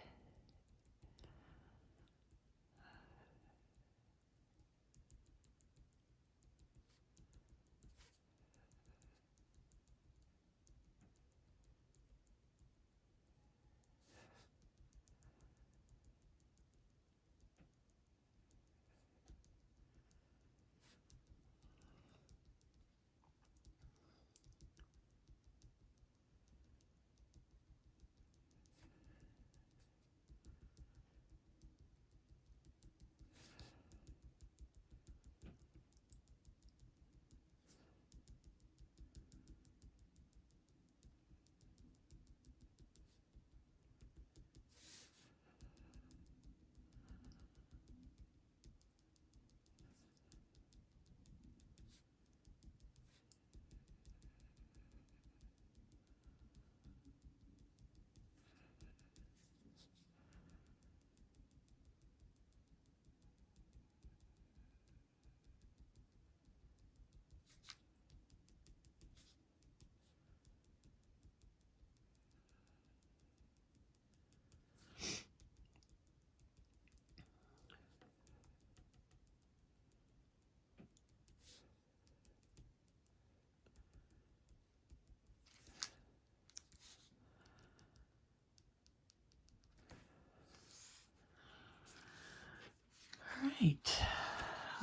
Right.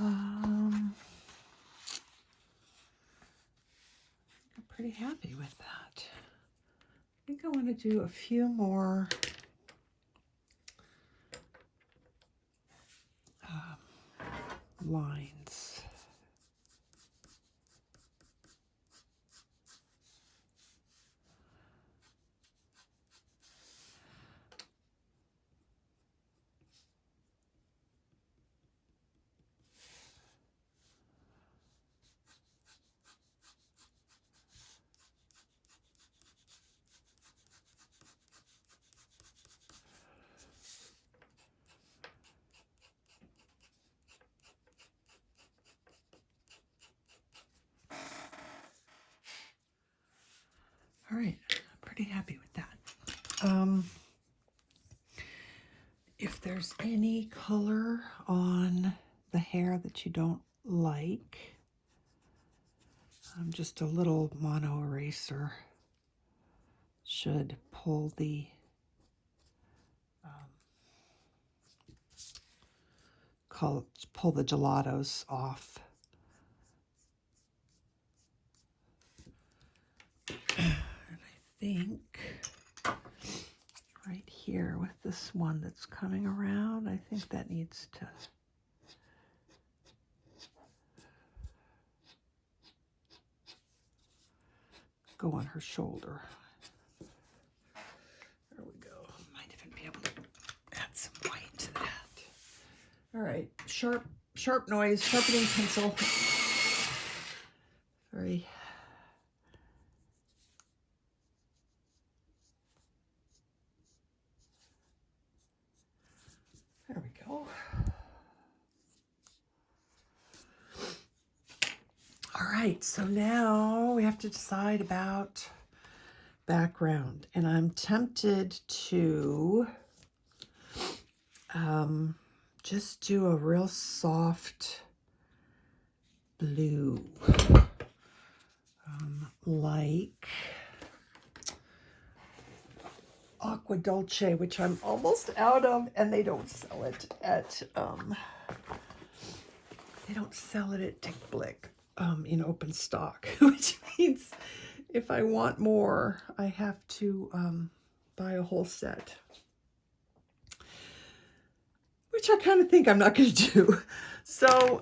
I'm pretty happy with that. I think I want to do a few more lines. All right, I'm pretty happy with that. If there's any color on the hair that you don't like, just a little mono eraser should pull the pull the gelatos off. And I think right here with this one that's coming around, I think that needs to go on her shoulder. There we go. Might even be able to add some white to that. All right, sharp noise, sharpening pencil. Sorry. There we go. All right, so now we have to decide about background, and I'm tempted to just do a real soft blue, like Aqua Dolce, which I'm almost out of, and they don't sell it at Dick Blick in open stock, which means if I want more, I have to buy a whole set, which I kind of think I'm not going to do. So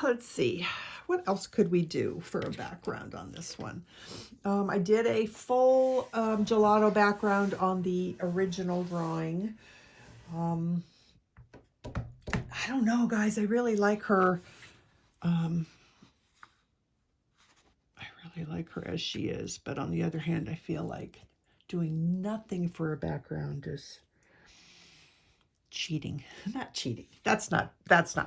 let's see. What else could we do for a background on this one? I did a full gelato background on the original drawing. I don't know, guys. I really like her. I really like her as she is. But on the other hand, I feel like doing nothing for a background is cheating. Not cheating. That's not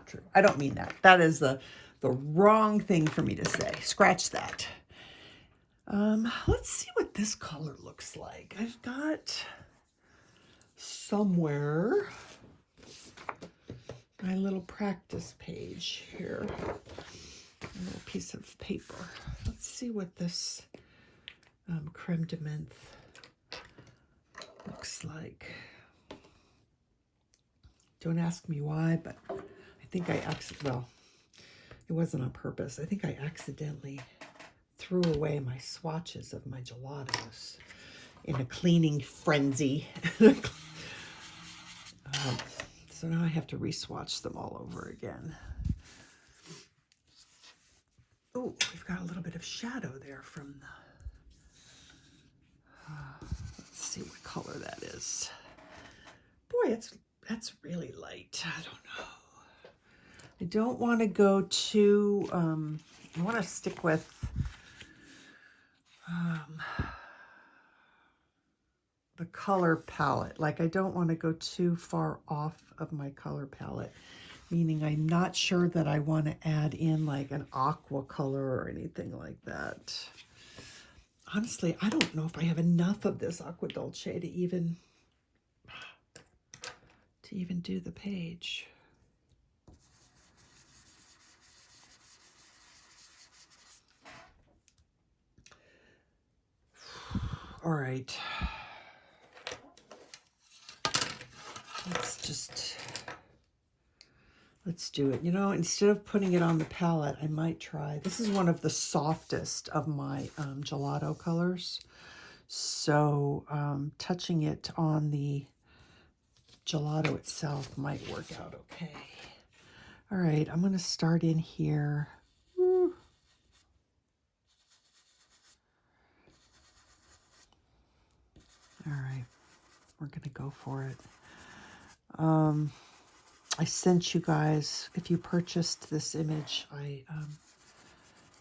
true. I don't mean that. That is the wrong thing for me to say. Scratch that. Let's see what this color looks like. I've got somewhere my little practice page here. A little piece of paper. Let's see what this creme de menthe looks like. Don't ask me why, but I think well, it wasn't on purpose. I think I accidentally threw away my swatches of my gelatos in a cleaning frenzy. So now I have to re-swatch them all over again. Oh, we've got a little bit of shadow there from the... let's see what color that is. Boy, that's really light. I don't know. I don't want to go too... I want to stick with... the color palette. Like, I don't want to go too far off of my color palette, meaning I'm not sure that I want to add in like an aqua color or anything like that. Honestly, I don't know if I have enough of this Aqua Dolce to even do the page. All right. Let's do it. You know, instead of putting it on the palette, I might try. This is one of the softest of my gelato colors. So touching it on the gelato itself might work out okay. All right, I'm going to start in here. Woo. All right, we're going to go for it. I sent you guys, if you purchased this image,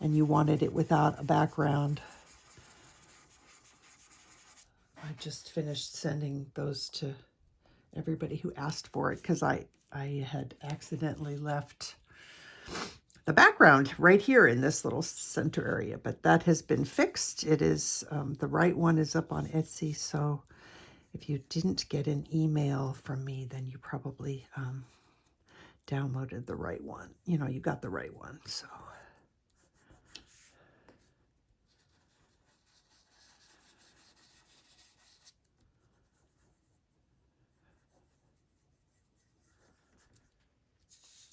and you wanted it without a background, I just finished sending those to everybody who asked for it, because I had accidentally left the background right here in this little center area, but that has been fixed. It is, the right one is up on Etsy, so if you didn't get an email from me, then you probably downloaded the right one. You know, you got the right one, so.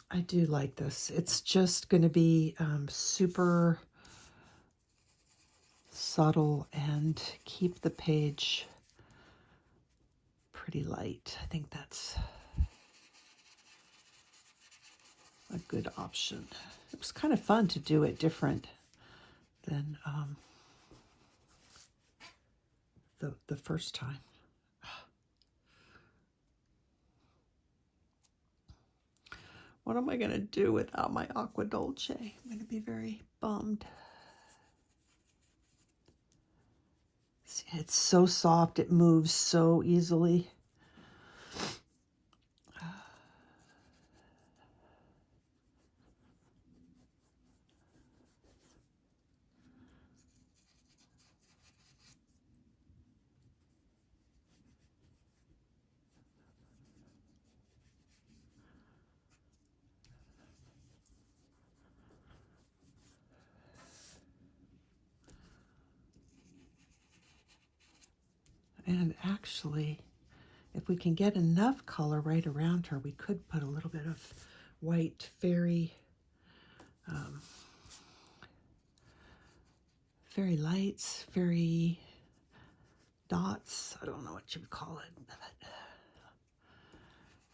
I do like this. It's just going to be super subtle and keep the page pretty light. I think that's a good option. It was kind of fun to do it different than the first time. What am I going to do without my Aqua Dolce? I'm going to be very bummed. See, it's so soft. It moves so easily. And actually, if we can get enough color right around her, we could put a little bit of white fairy, fairy lights, fairy dots. I don't know what you would call it. But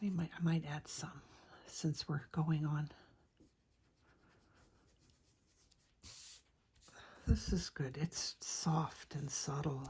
I might add some since we're going on. This is good. It's soft and subtle.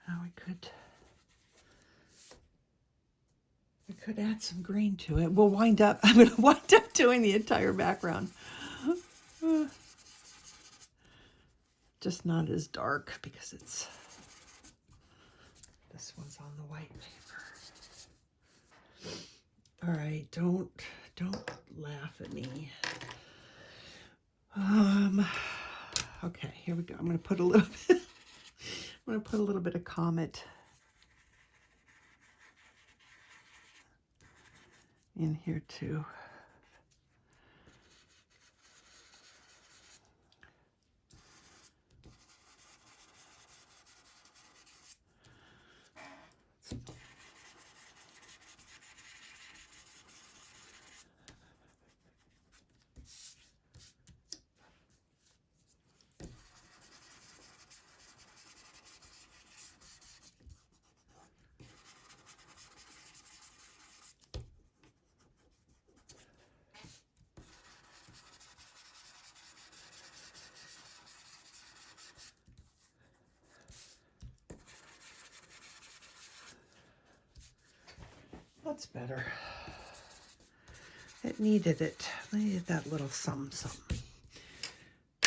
Now we could add some green to it. I'm going to wind up doing the entire background. Just not as dark because this one's on the white paper. All right, don't laugh at me. Okay, here we go. I'm going to put a little bit of Comet in here too. That's better. It needed it. I needed that little something.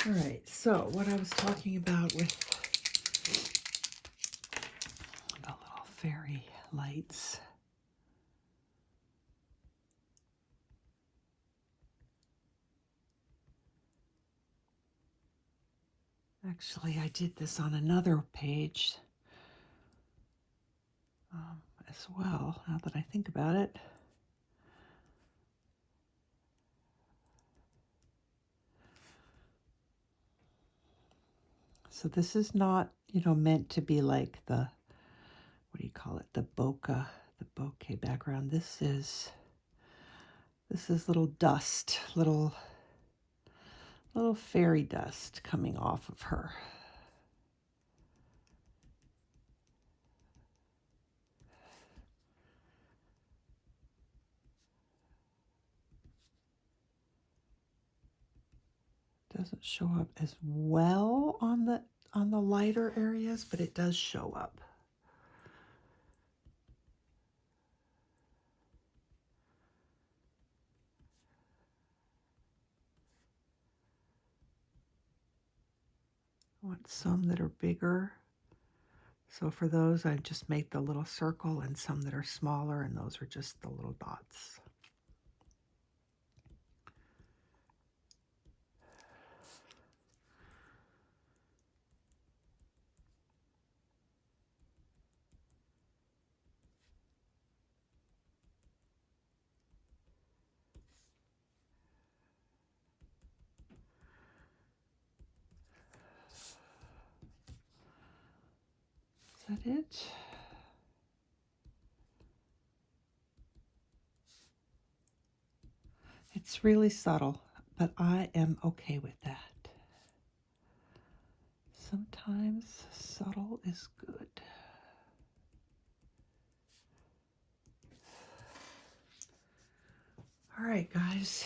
All right, so what I was talking about with the little fairy lights. Actually, I did this on another page as well, now that I think about it. So this is not, meant to be like the, what do you call it, the bokeh background. This is little dust, little fairy dust coming off of her. Doesn't show up as well on the lighter areas, but it does show up. I want some that are bigger. So for those, I just make the little circle, and some that are smaller, and those are just the little dots. Is that it? It's really subtle, but I am okay with that. Sometimes subtle is good. All right, guys.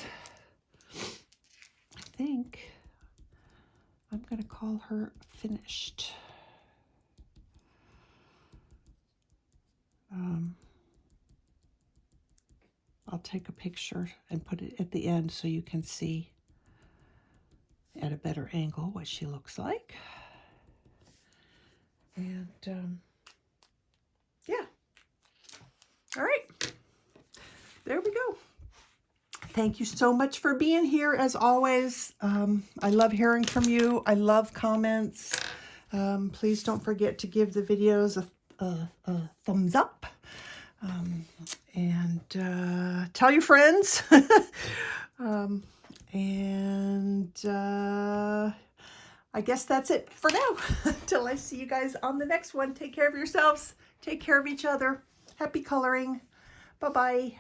I think I'm going to call her finished. I'll take a picture and put it at the end so you can see at a better angle what she looks like. And yeah. All right. There we go. Thank you so much for being here as always. I love hearing from you. I love comments. Please don't forget to give the videos a thumbs up. And tell your friends. I guess that's it for now. Until I see you guys on the next one. Take care of yourselves. Take care of each other. Happy coloring. Bye-bye.